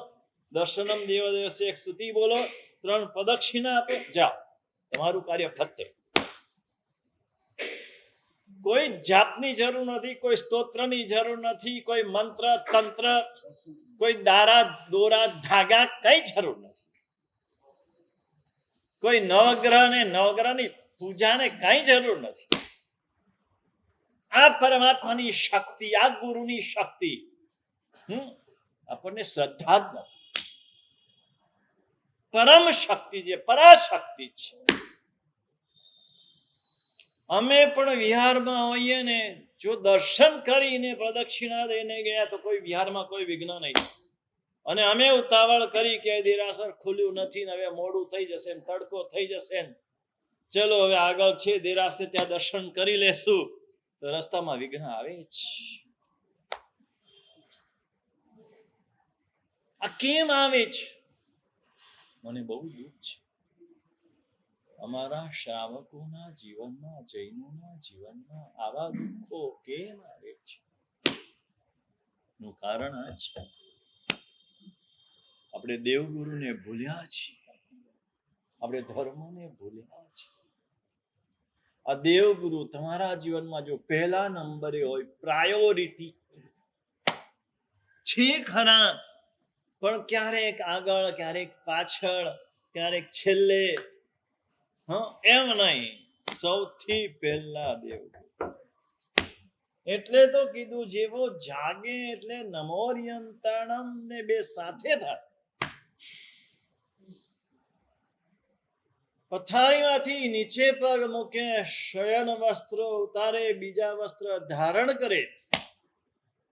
દર્શનમ દેવ દેવસે એક સ્તુતિ બોલો, 3 પ્રદક્ષિણા આપો, જાઓ, તમારું કાર્ય ફતે. કોઈ જાપની જરૂર નથી, કોઈ સ્તોત્રની જરૂર નથી, કોઈ મંત્ર તંત્ર, કોઈ દારા દોરા ધાગા, કઈ જરૂર નથી. કોઈ નવગ્રહ ને નવગ્રહની પૂજાને કઈ જરૂર નથી. આ પરમાત્માની શક્તિ, આ ગુરુની શક્તિ આપણને શ્રદ્ધા જ નથી. પરમ શક્તિ જે પરાશક્તિ છે. અમે પણ વિહારમાં હોઈએ ને, જો દર્શન કરીને પ્રદક્ષિણા દઈને ગયા તો કોઈ વિહારમાં કોઈ વિઘ્ન નહીં. અને અમે ઉતાવળ કરી કે દેરાસર ખુલ્યું નથી ને હવે મોડું થઈ જશે ને તડકો થઈ જશે ને, ચલો હવે આગળ છે દેરાસર, ત્યાં દર્શન કરી લેશું, તો રસ્તામાં વિઘ્ન આવે જ. આ કેમ આવે છે? મને બહુ દુઃખ છે. અમારા શ્રાવકોના જીવનમાં, જૈનોના જીવનમાં આવા દુઃખો કેમ આવે છે? નું કારણ આ છે, આપણે દેવગુરુને ભૂલ્યા છીએ, આપણે ધર્મને ભૂલ્યા છીએ. આ દેવગુરુ તમારા જીવનમાં જો પહેલા નંબરે હોય, પ્રાયોરિટી છે ખરા, પણ ક્યારેક આગળ, ક્યારેક પાછળ, ક્યારેક છેલ્લે, એમ નહીં, સૌથી પહેલા દેવગુરુ. એટલે તો કીધું, જેવો જાગે એટલે નમોર્યંતાણમ ને બે સાથે થાય. પથારીમાંથી નીચે પગ મૂકે, શયન વસ્ત્ર ઉતારે, બીજા વસ્ત્ર ધારણ કરે,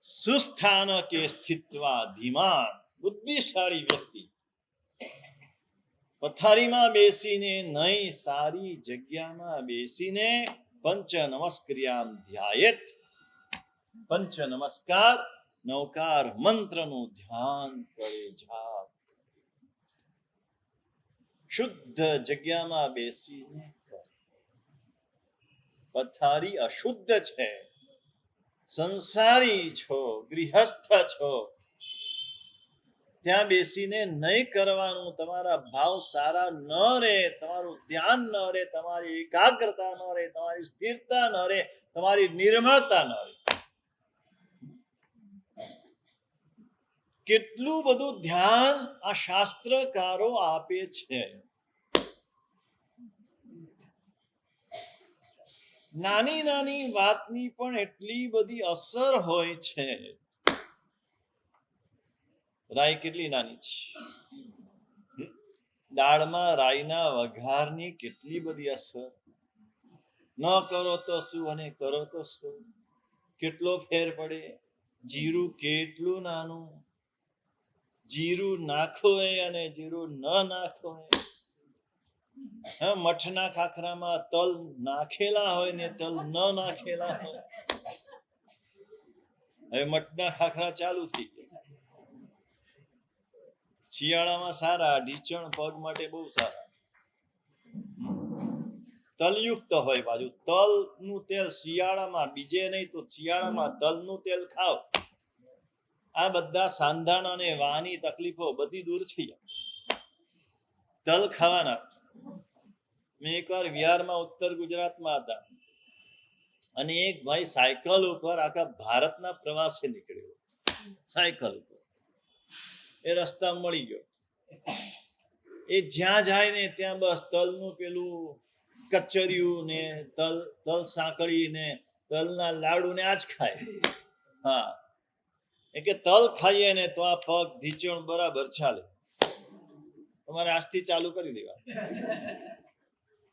સુસ્થાન કે સ્થિત્વા ધીમાન, બુદ્ધિશાળી વ્યક્તિ પથારીમાં બેસીને નહીં, સારી જગ્યામાં બેસીને પંચ નમસ્ક્રિયામ ધ્યાયેત. પંચ નમસ્કાર, નવકાર મંત્રનું ધ્યાન કરે. જાપ શુદ્ધ જગ્યામાં બેસીને કરે. પથારી અશુદ્ધ છે, સંસારી છો, ગૃહસ્થ છો, ત્યાં બેસીને નહીં કરવાનું. તમારા ભાવ સારા ન રહે, તમારું ધ્યાન ન રહે, તમારી એકાગ્રતા ન રહે, તમારી સ્થિરતા ન રહે, તમારી નિર્મળતા ન રહે. કેટલું બધું ધ્યાન આ શાસ્ત્રકારો આપે છે. નાની નાની વાતની પણ એટલી બધી અસર હોય છે. રાઈ કેટલી નાની છે, દાળમાં રાઈના વઘારની કેટલી બધી અસર. ન કરો તો શું અને કરો તો શું, કેટલો ફેર પડે. જીરું કેટલું નાનું, જીરું નાખો અને જીરું ન નાખો. મઠના ખાખરામાં તલ નાખેલા હોય ને તલ ન નાખેલા હોય. હવે મઠના ખાખરા ચાલુ થઈ ગયા. શિયાળામાં સારા, ઢીચણ પગ માટે બહુ સારા. તલયુક્ત હોય બાજુ. તલનું તેલ શિયાળામાં, બીજે નહીં તો શિયાળામાં તલનું તેલ ખાવ, આ બધા સાંધાના અને વાની તકલીફો બધી દૂર થઈ જાય. તલ ખાવાના. મેં એકવાર વિહારમાં ઉત્તર ગુજરાતમાં હતા, અને એક ભાઈ સાયકલ ઉપર આખા ભારતના પ્રવાસે નીકળ્યો. સાયકલ ઉપર એ રસ્તા મળી ગયો. એ જ્યાં જાય ને ત્યાં બસ તલનું પેલું કચરિયું ને તલ સાંકળી ને તલના લાડુ ને આજ ખાય. હા, એ કે તલ ખાઈએ ને તો આ પગ ઢીચણ બરાબર ચાલે. તમારે આજથી ચાલુ કરી દેવા.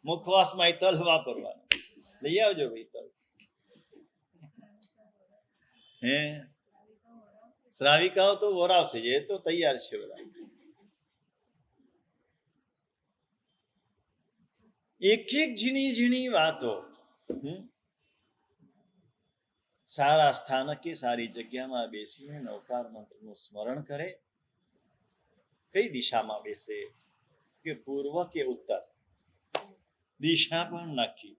મુખવાસમાં તલ વાપરવાનું. લઈ આવજો ભાઈ તલ. હે શ્રાવિકાઓ તો વરાવશે, એ તો તૈયાર છે બધા. એક એક ઝીણી ઝીણી વાતો. સારા સ્થાનકે, સારી જગ્યામાં બેસીને નવકાર મંત્રનું સ્મરણ કરે. કઈ દિશામાં બેસે, કે પૂર્વ કે ઉત્તર, દિશા પણ નક્કી.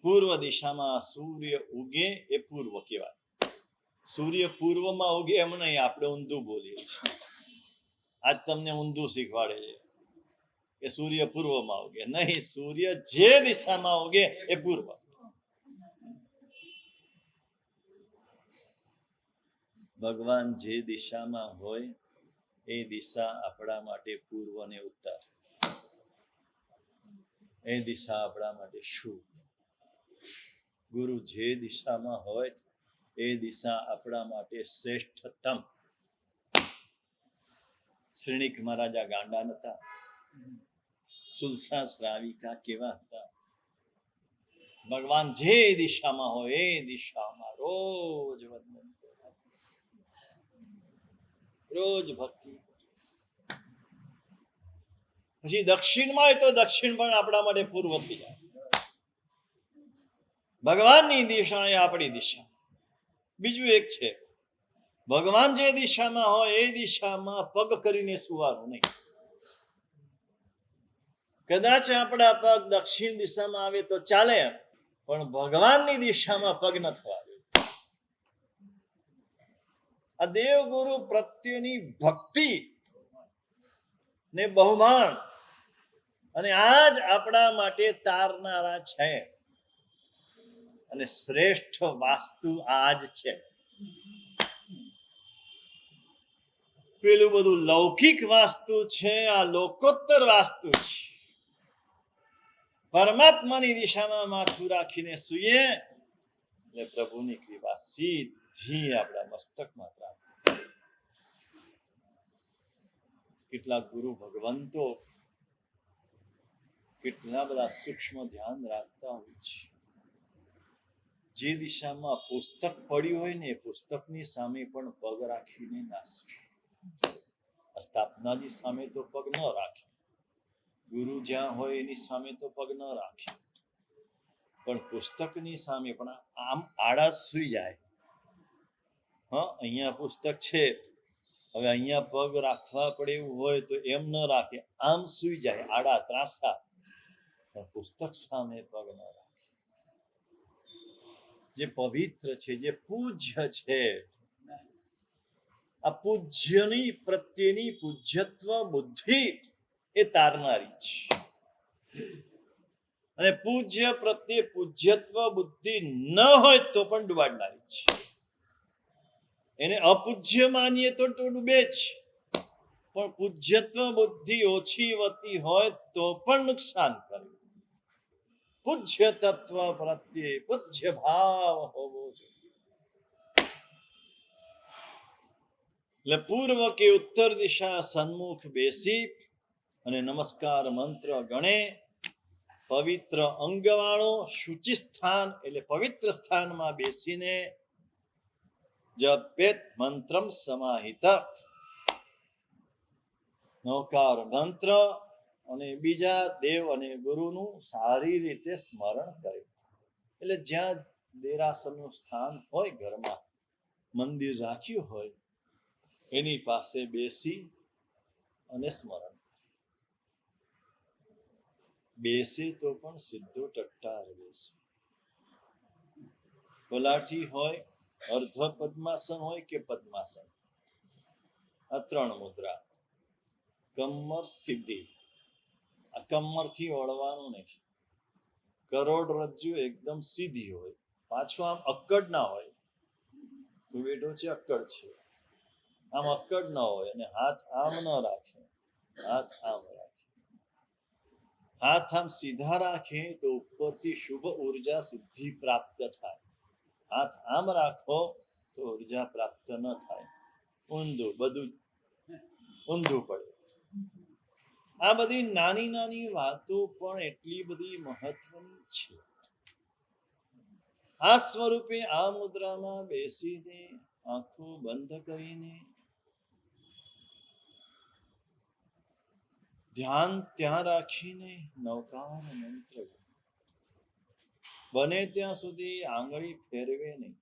પૂર્વ દિશામાં સૂર્ય ઉગે એ પૂર્વ કહેવાય. સૂર્ય પૂર્વમાં ઉગે એમ નહીં, આપણે ઊંધું બોલીએ છીએ. આજ તમને ઊંધું શીખવાડે છે કે સૂર્ય પૂર્વમાં ઉગે. નહીં, સૂર્ય જે દિશામાં ઉગે એ પૂર્વ. ભગવાન જે દિશામાં હોય એ દિશા આપણા માટે પૂર્વ અને ઉત્તર. એ દિશા આપણા માટે શુભ. ગુરુ જે દિશામાં હોય એ દિશા આપણા માટે શ્રેષ્ઠતમ. શ્રીણીક મહારાજા ગાંડા નતા, સુલસા શ્રાવિકા કેવા હતા. ભગવાન જે દિશામાં હોય એ દિશામાં રોજ વંદન, રોજ ભક્તિ. પછી દક્ષિણમાં હોય તો દક્ષિણ પણ આપણા માટે પૂર્વ થઈ જાય. ભગવાનની દિશા એ આપણી દિશા. બીજું એક છે, ભગવાન જે દિશામાં હોય એ દિશામાં પગ કરીને સુવાનું નહીં. કદાચ આપણા પગ દક્ષિણ દિશામાં આવે તો ચાલે, પણ ભગવાનની દિશામાં પગ ન થવા જોઈએ. આ દેવગુરુ પ્રત્યેની ભક્તિ ને બહુમાન, અને આ જ આપણા માટે તારનારા છે. અને શ્રેષ્ઠ વાસ્તુ આ જ છે. પેલું બધું લૌકિક વાસ્તુ છે, આ લોકોત્તર વાસ્તુ છે. પરમાત્માની દિશામાં માથું રાખીને સૂઈએ એટલે પ્રભુની કૃપા સીધી આપણા મસ્તકમાં પ્રાપ્ત. કેટલાક ગુરુ ભગવંતો કેટલા બધા સૂક્ષ્મ ધ્યાન રાખતા હોય છે. જે દિશામાં પુસ્તક પડ્યું હોય ને એ પુસ્તકની સામે પણ પગ રાખીને નાસવું. સ્થાપનાજી સામે તો પગ ન રાખે, ગુરુ જ્યાં હોય એની સામે તો પગ ન રાખે, પણ પુસ્તકની સામે પણ આમ આડા સુઈ જાય. હા, અહીંયા પુસ્તક છે, હવે અહીંયા પગ રાખવા પડે એવું હોય તો એમ ન રાખે, આમ સુઈ જાય આડા ત્રાસા, પણ પુસ્તક સામે પગ ન રાખે. જે પવિત્ર છે, જે પૂજ્ય છે, આ પૂજ્યની પ્રત્યેની પૂજ્યત્વ બુદ્ધિ એ તારનારી છે. અને પૂજ્ય પ્રત્યે પૂજ્યત્વ બુદ્ધિ ન હોય તો પણ ડુબાડનારી છે. એને અપૂજ્ય માનીએ તો ડૂબે જ, પણ પૂજ્યત્વ બુદ્ધિ ઓછી વતી હોય તો પણ નુકસાન કરે. પૂજ્ય તત્વ પ્રત્યે પૂજ્ય ભાવ હોવો જોઈએ. એટલે પૂર્વ કે ઉત્તર દિશા સન્મુખ બેસી અને નમસ્કાર મંત્ર ગણે, પવિત્ર અંગવાળો શુચિ સ્થાન એટલે પવિત્ર સ્થાનમાં બેસીને જપેત મંત્રમ સમાહિત, નવકાર મંત્ર અને બીજા દેવ અને ગુરુનું સારી રીતે સ્મરણ કરે. એટલે જ્યાં દેરાસરનું સ્થાન હોય, ઘરમાં મંદિર રાખ્યું હોય, એની પાસે બેસી અને સ્મરણ. બેસે તો પણ સીધો ટટ્ટાર બેસે. પલાઠી હોય, અર્ધ પદ્માસન હોય કે પદ્માસન, આ ત્રણ મુદ્રા. કમર સીધી, આ કમરથી વળવાનું નહીં. કરોડરજ્જુ એકદમ સીધી હોય, પાછું આમ અક્કડ ના હોય. તું બેઠો છે અક્કડ છે, આમ અક્કડ ન હોય. અને હાથ આમ ન રાખે, હાથ આમ રાખે. હાથ આમ સીધા રાખે તો ઉપરથી શુભ ઉર્જા સિદ્ધિ પ્રાપ્ત થાય. હાથ આમ રાખો તો ઉર્જા પ્રાપ્ત ન થાય. ઊંધું, બધું ઊંધું પડે. આ બધી નાની નાની વાતો પણ એટલી બધી મહત્વની છે. આ સ્વરૂપે આ મુદ્રામાં બેસીને આંખો બંધ કરીને ધ્યાન ત્યાં રાખીને નવકાર મંત્ર, બને ત્યાં સુધી આંગળી ફેરવે નહીં.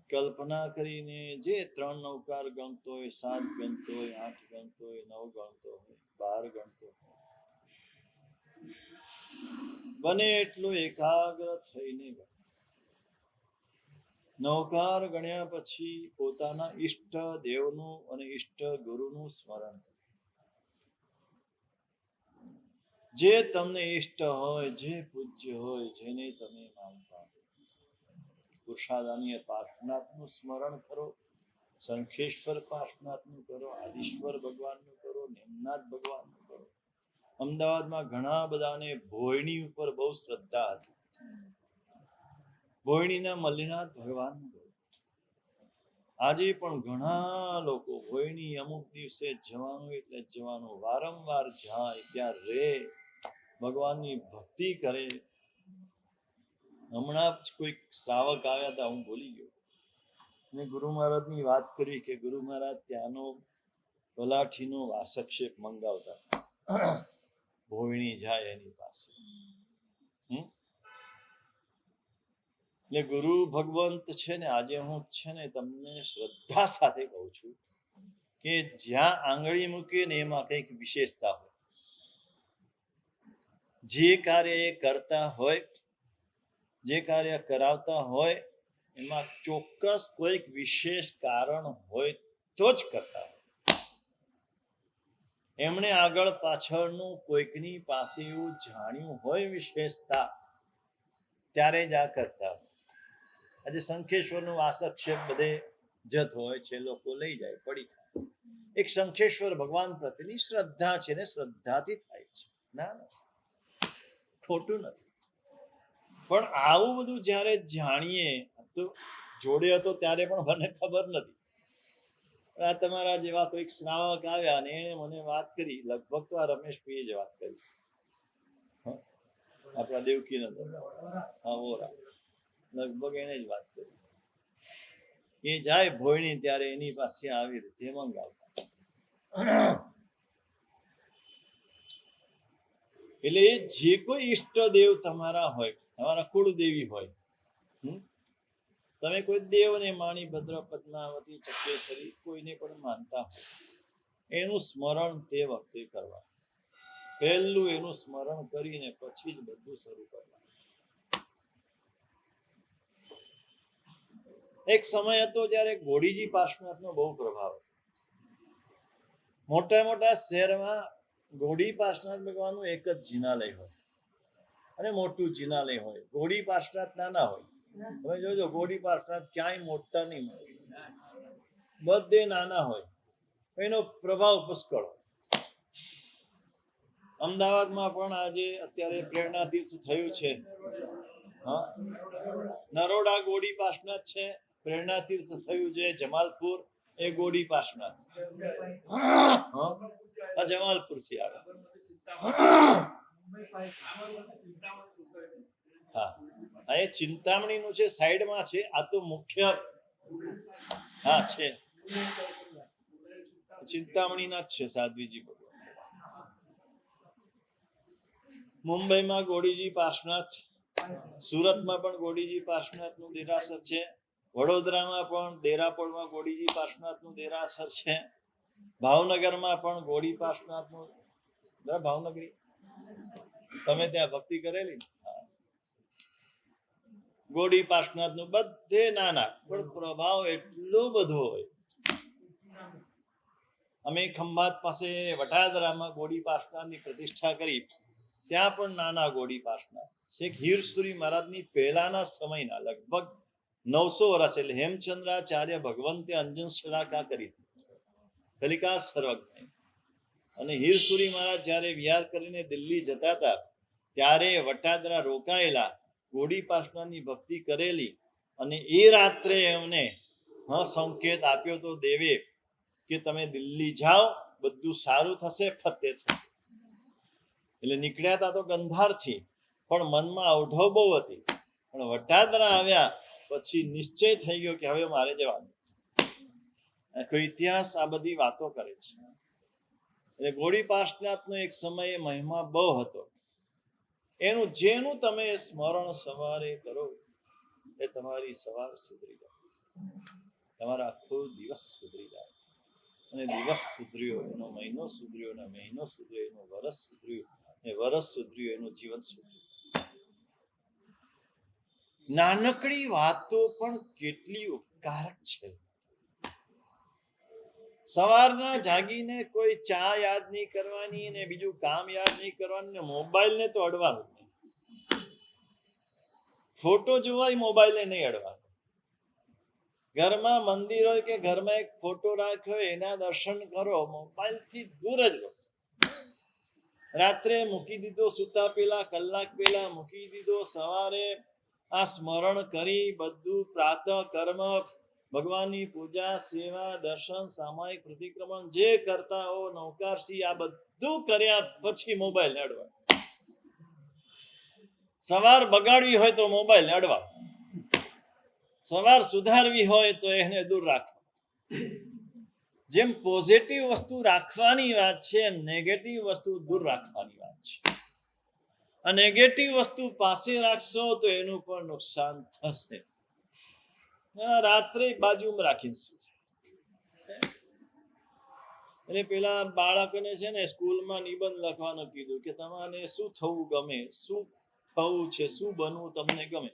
કલ્પના કરીને જે 3 નવકાર ગણતો હોય, 7 ગણતો હોય, 8 ગણતો હોય, 9 ગણતો હોય, 12 ગણતો હોય, બને એટલું એકાગ્ર થઈને નવકાર ગણ્યા પછી પોતાના ઈષ્ટ દેવનું અને ઈષ્ટ ગુરુનું સ્મરણ. જે તમને ઈષ્ટ હોય, જે પૂજ્ય હોય, જેને તમે માનતા હોય. પુરુષાદાની પાર્શ્વનાથનું સ્મરણ કરો, શંખેશ્વર પાર્શ્વનાથનું કરો, આદિશ્વર ભગવાનનું કરો, નિમનાથ ભગવાનનું કરો, અમદાવાદમાં ઘણા બધાને ભોયણી ઉપર બહુ શ્રદ્ધા હતી. ભોયણીના મલ્લીનાથ ભગવાન આજે પણ ઘણા લોકો ભોયણી અમુક દિવસે જવાનું એટલે જવાનું, વારંવાર જાય, ત્યાં રહે, ભગવાનની ભક્તિ કરે. હમણાં જ કોઈક શ્રાવક આવ્યા હતા, હું ભૂલી ગયો, મેં ગુરુ મહારાજની વાત કરી કે ગુરુ મહારાજ ત્યાંનો પલાઠીનો વાસક્ષેપ મંગાવતા ભોયણી જાય એની પાસે. એટલે ગુરુ ભગવંત છે ને, આજે હું છે ને તમને શ્રદ્ધા સાથે કહું છું કે જ્યાં આંગળી મૂકીએ ને એમાં કંઈક વિશેષતા હોય. જે કાર્ય એ કરતા હોય, જે કાર્ય કરાવતા હોય એમાં ચોક્કસ કોઈક વિશેષ કારણ હોય તો જ કરતા હોય. એમણે આગળ પાછળનું કોઈકની પાસે એવું જાણ્યું હોય વિશેષતા, ત્યારે જ આ કરતા હોય. આજે શંખેશ્વરનો વાસક્ષેપ બધે જત હોય છે, લોકો લઈ જાય, પડી જાય. એક શંખેશ્વર ભગવાન પ્રત્યેની શ્રદ્ધા છે ને, શ્રદ્ધાથી થાય છે. ના ના, ખોટું નથી. પણ આવું બધું જ્યારે જાણીએ, તો જોડે હતો ત્યારે પણ મને ખબર નથી. આ તમારા જેવા કોઈક શ્રાવક આવ્યા અને એને મને વાત કરી, લગભગ તો આ રમેશભાઈએ જ વાત કરી, આપણા દેવકીનંદન, હા વોરા, લગભગ એને જ વાત કરી. એ જાય ભોયણી ત્યારે એની પાસે આવી રીતે મંગાવતા. એટલે જે કોઈ ઈષ્ટદેવ તમારા હોય, તમારા કુળદેવી હોય, તમે કોઈ દેવને માણી, ભદ્ર, પદ્માવતી, ચક્રેશ્વરી, કોઈને પણ માનતા હોય, એનું સ્મરણ તે વખતે કરવા. પહેલું એનું સ્મરણ કરીને પછી જ બધું શરૂ કરવા. એક સમય હતો જ્યારે ઘોડીજી પાર્શ્વનાથનો બહુ પ્રભાવ હતો. મોટા મોટા શહેરમાં ઘોડી પાર્શ્વનાથ ભગવાનનું એક જ જિનાલય હોય અને મોટું જિનાલય હોય. ઘોડી પાર્શ્વનાથ નાના હોય. તમે જોજો, ઘોડી પાર્શ્વનાથ ક્યાંય મોટા નહીં મળે, બધે નાના હોય. એનો પ્રભાવ પુષ્કળ હોય. અમદાવાદમાં પણ આજે અત્યારે પ્રેરણા તીર્થ થયું છે. નરોડા ઘોડી પાર્શ્વનાથ છે, પ્રેરણા તીર્થ થયું છે જમાલપુર, એ ઘોડી પાર્શ્વનાથ. જમાલપુર થી આવે. હા, એ ચિંતામણી નું છે, સાઈડમાં છે. આ તો મુખ્ય, હા છે, ચિંતામણી ના જ છે સાધ્વીજી ભગવાન. મુંબઈમાં ગોડીજી પાર્શ્વનાથ, સુરતમાં પણ ગોડીજી પાર્શ્વનાથ નું દેરાસર છે, વડોદરામાં પણ ડેરાપોળમાં ગોડીજી પાર્શ્વનાથ નું દેરાસર છે, ભાવનગરમાં પણ ગોડી પાર્શ્વનાથ નું, ભાવનગરી તમે ત્યાં ભક્તિ કરેલી, ગોડી પાર્શ્વનાથ નું બધે નાના, પણ પ્રભાવ એટલો બધો હોય. અમે ખંભાત પાસે વટાદરામાં ગોડી પાર્શ્વનાથની પ્રતિષ્ઠા કરી, ત્યાં પણ નાના ગોડી પાર્શ્વનાથ. શેખ હીરસુરી મહારાજની પહેલાના સમયના લગભગ 900 વર્ષ, એટલે હેમચંદ્રાચાર્ય ભગવંતે અંજન શલાકા કરી, કલિકા સર્વજ્ઞ. અને હીરસુરી મહારાજ જ્યારે વિહાર કરીને દિલ્હી જતા હતા, ત્યારે વટાદરા રોકાયેલા, ગોડી પાર્શ્વનાથની ભક્તિ કરેલી, અને એ રાત્રે એમને સંકેત આપ્યો તો દેવે કે તમે દિલ્હી જાઓ, બધું સારું થશે, ફતેહ થશે. એટલે નીકળ્યા હતા તો ગંધારથી, પણ મનમાં અવઢવ બહુ હતી. પણ વટાદરા આવ્યા પછી નિશ્ચય થઈ ગયો કે હવે મારે જવાનું. કોઈ ઇતિહાસ આ બધી વાતો કરે છે. એટલે ગોડી પાર્શ્વનાથનો એક સમયે મહિમા બહુ હતો. એનું જેનું તમે સ્મરણ સવારે કરો, એ તમારી સવાર સુધરી જાય, તમારા આખો દિવસ સુધરી જાય. અને દિવસ સુધર્યો એનો મહિનો સુધર્યો, અને મહિનો સુધર્યો એનું વરસ સુધર્યું, અને વરસ સુધર્યું એનું જીવન સુધર્યું. નાનકડી વાતો પણ કેટલી ઉપકારક છે. સવારના જાગીને કોઈ ચા યાદ નહીં કરવાની, ને બીજું કામ યાદ નહીં કરવાનું, ને મોબાઈલને તો અડવાનું જ નહીં. ફોટો જોવાય, મોબાઈલે નહીં અડવાનું. ઘરમાં મંદિર હોય કે ઘરમાં એક ફોટો રાખ્યો, એના દર્શન કરો, મોબાઈલથી દૂર જ રહો. રાત્રે મૂકી દીધો, સૂતા પહેલા કલાક પહેલા મૂકી દીધો, સવારે આ સ્મરણ કરી બધું પ્રાતઃ કર્મ, ભગવાનની પૂજા, સેવા, દર્શન, સામાયિક પ્રતિક્રમણ જે કરતા હો, નૌકારસી, આ બધું કર્યા પછી મોબાઈલ અડવા. સવાર બગાડવી હોય તો મોબાઈલ અડવા, સવાર સુધારવી હોય તો એને દૂર રાખવા. જેમ પોઝિટિવ વસ્તુ રાખવાની વાત છે એમ નેગેટિવ વસ્તુ દૂર રાખવાની વાત છે. આ નેગેટિવ વસ્તુ પાસે રાખશો તો એનું પણ નુકસાન થશે. રાત્રે બાજુમાં રાખીને એટલે પેલા બાળકોને છે ને સ્કૂલમાં નિબંધ લખવાનું કીધું કે તમારે શું થવું ગમે, શું થવું છે, શું બનવું તમને ગમે.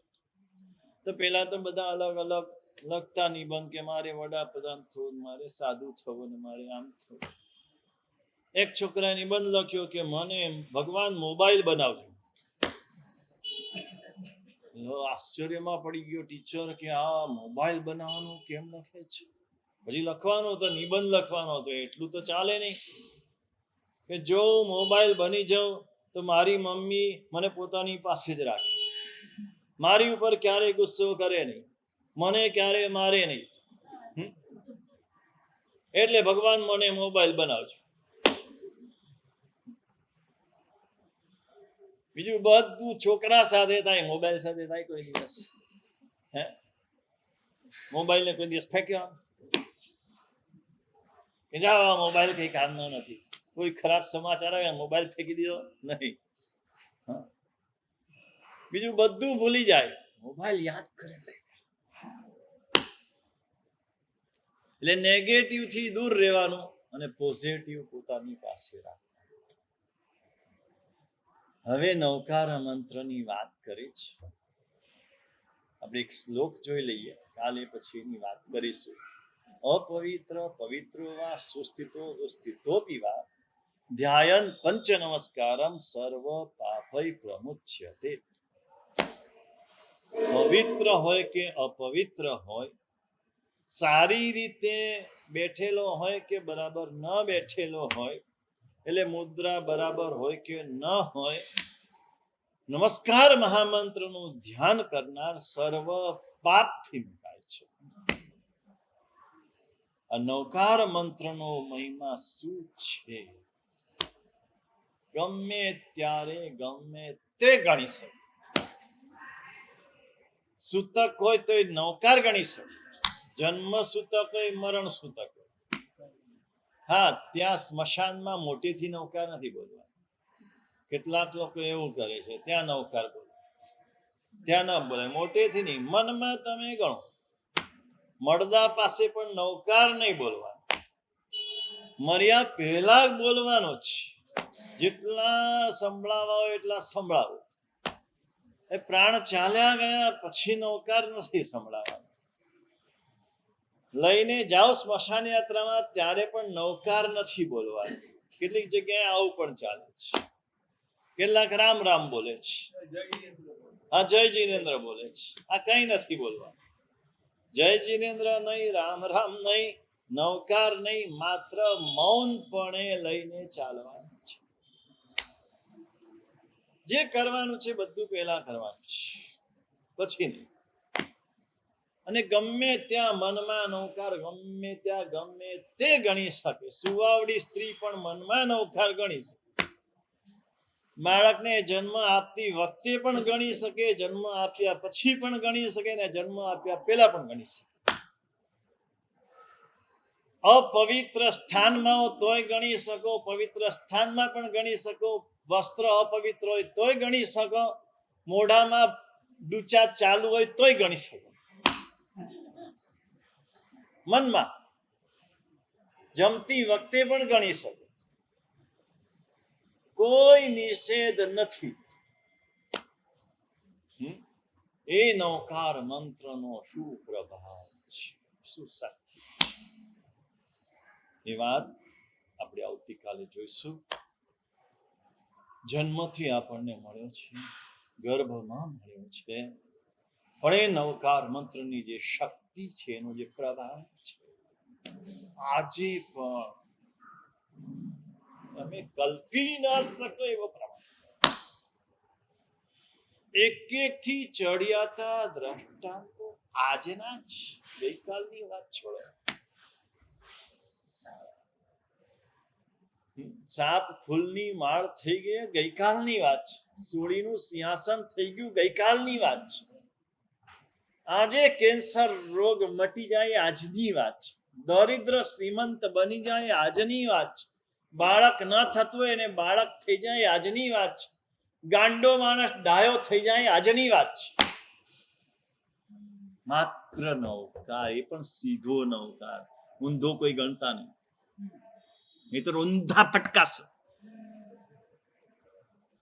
તો પેલા તો બધા અલગ અલગ લખતા નિબંધ કે મારે વડાપ્રધાન થવું, મારે સાધુ થવું, ને મારે આમ થવું. એક છોકરાએ નિબંધ લખ્યો કે મને ભગવાન મોબાઈલ બનાવજો. આશ્ચર્યમાં પડી ગયો ટીચર કે આ મોબાઈલ બનાવવાનું કેમ લખે છે. હજી લખવાનો હતો, નિબંધ લખવાનો હતો, એટલું તો ચાલે નહીં કે જો મોબાઈલ બની જાઉં તો મારી મમ્મી મને પોતાની પાસે જ રાખે, મારી ઉપર ક્યારેય ગુસ્સો કરે નહીં, મને ક્યારે મારે નહીં, એટલે ભગવાન મને મોબાઈલ બનાવજો. બીજું બધું છોકરા સાથે થાય, મોબાઈલ સાથે થાય કોઈ દિવસ? હે, મોબાઈલ ને કોઈ દિવસ ફેંક્યો કે જાઓ મોબાઈલ કઈ કામનો નથી? કોઈ ખરાબ સમાચાર આવે મોબાઈલ ફેંકી દીધો? નહીં. બીજું બધું ભૂલી જાય, મોબાઈલ યાદ કરે. એટલે નેગેટિવ થી દૂર રહેવાનું અને પોઝિટિવ પોતાની પાસે રાખવાનું. હવે નૌકાર મંત્રની વાત કરી છે. આપણે એક શ્લોક જોઈ લઈએ, કાલે પછી એની વાત કરીશું. અપવિત્ર પવિત્રો વા સુસ્થિતો દુસ્થિતોપી વા ધ્યાયન પંચ નમસ્કારમ સર્વ પાપૈ પ્રમુચ્યતે. પવિત્ર હોય કે અપવિત્ર હોય, સારી રીતે બેઠેલો હોય કે બરાબર ન બેઠેલો હોય, એટલે મુદ્રા બરાબર હોય કે ન હોય, નમસ્કાર મહામંત્રનું ધ્યાન કરનાર સર્વ પાપથી મુકાય છે. આ નૌકાર મંત્રનો મહિમા શું છે? ગમે ત્યારે ગમે તે ગણી શકે. સૂતક હોય તો એ નૌકાર ગણી શકે, જન્મ સૂતક હોય, મરણ સૂતક હોય. હા, ત્યાં સ્મશાનમાં મોટેથી નૌકાર નથી બોલવા. કેટલાક લોકો એવું કરે છે, ત્યાં નૌકાર બોલે, ત્યાં ન બોલે, મોટેથી નહીં, મનમાં તમે ગણો. મળદા પાસે પણ નૌકાર નહીં બોલવાનો, મર્યા પહેલા બોલવાનો છે. જેટલા સંભળાવા હોય એટલા સંભળાવો. એ પ્રાણ ચાલ્યા ગયા પછી નૌકાર નથી સંભળાવવાનો. લઈને જાઓ સ્મશાન યાત્રામાં ત્યારે પણ નૌકાર નથી બોલવાનો. કેટલીક જગ્યાએ આવું પણ ચાલે છે. કેટલાક રામ રામ બોલે છે, હા જય જીનેન્દ્ર બોલે છે. આ કઈ નથી બોલવાનું. જય જીનેન્દ્ર નહીં, રામ રામ નહીં, નૌકાર નહીં, માત્ર મૌનપણે લઈને ચાલવાનું છે. જે કરવાનું છે બધું પહેલા કરવાનું છે, પછી નહીં. અને ગમે ત્યાં મનમાં નૌકાર, ગમે ત્યાં ગમે તે ગણી શકે. સુવાવડી સ્ત્રી પણ મનમાં નૌકાર ગણી શકે. બાળકને જન્મ આપતી વખતે પણ ગણી શકે, જન્મ આપ્યા પછી પણ ગણી શકે, ને જન્મ આપ્યા પહેલા પણ ગણી શકે. અપવિત્ર સ્થાનમાં હો તોય ગણી શકો, પવિત્ર સ્થાનમાં પણ ગણી શકો. વસ્ત્ર અપવિત્ર હોય તોય ગણી શકો, મોઢામાં ડૂચા ચાલુ હોય તોય ગણી શકો. મનમાં જમતી વખતે પણ ગણી શકો. કોઈ નિષેધ નથી. એ નૌકાર મંત્રનો શું પ્રભાવ છે, શું શક્તિ. એ વાત આપણે આવતીકાલે જોઈશું. જન્મથી આપણને મળ્યો છે, ગર્ભમાં મળ્યો છે, પણ એ નૌકાર મંત્રની જે શક્તિ છે, એનો જે પ્રભાવ છે, આજે પણ તમે કલ્પી ન શકો એવો પ્રમાણ. એક એક થી ચડિયાતા દ્રષ્ટાંતો આજના જ, ગઈકાલની વાત છોડો. સાપ ફૂલની માળ થઈ ગઈ ગઈકાલની વાત છે. સોળીનું સિંહાસન થઈ ગયું ગઈકાલની વાત છે. આજે કેન્સર રોગ મટી જાય આજની વાત છે. દરિદ્ર શ્રીમંત બની જાય આજની વાત છે. બાળક ન થતું હોય એને બાળક થઈ જાય આજની વાત છે. ગાંડો માણસ ડાયો થઈ જાય આજની વાત છે. માત્ર નવકાર, એ પણ સીધો નવકાર, ઊંધો કોઈ ગણતા નહીં. એ તો ઊંધા પટકાશે.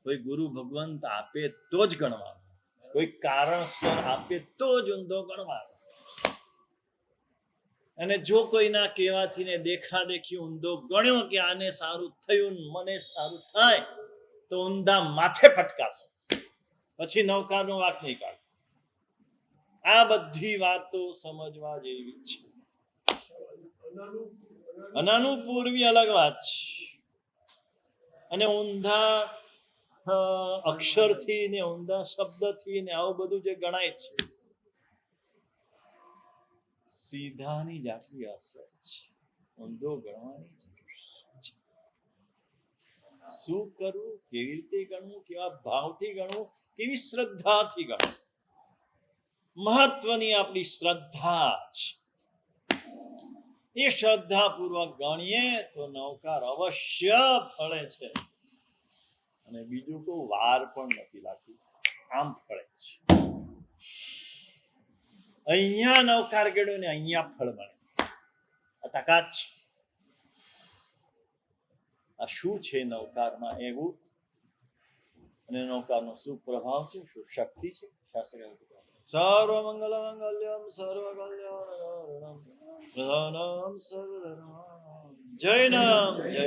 કોઈ ગુરુ ભગવંત આપે તો જ ગણવાનું, કોઈ કારણસર આપે તો જ ઊંધો ગણવાનો. અને જો કોઈના કહેવાથી ને દેખા દેખી ઊંધો ગણ્યો કે આને સારું થયું મને સારું થાય, તો ઊંધા માથે પટકાશે. પછી નવકારનો વાત નહીં કાઢ. આ બધી વાતો સમજવા જેવી છે. અનાનુપૂર્વી અલગ વાત છે, અને ઊંધા અક્ષરથી ને ઊંધા શબ્દથી ને આવું બધું જે ગણાય છે, સીધાની જ આટલી અસર છે. ઊંધો ગણવાની જરૂર છે. શું કરવું, કેવી રીતે ગણવું, કેવા ભાવથી ગણવું, કેવી શ્રદ્ધાથી ગણવું. મહત્વની આપણી શ્રદ્ધા છે. એ શ્રદ્ધાપૂર્વક ગણીએ તો નવકાર અવશ્ય ફળે છે. અને બીજું કોઈ વાર પણ નથી લાગતું, આમ ફળે છે. અહીંયા નવકાર ગણ્યો ને અહીંયા ફળ મળે, આ તાકાત છે. આ શું છે નવકારમાં એવું, અને નવકારનો શું પ્રભાવ છે, શું શક્તિ છે. શાસ્ત્ર સર્વમંગલ મંગલ્યમ સર્વકલ્યાણકારણમ પ્રધાનમ સર્વધર્મ જૈનમ જય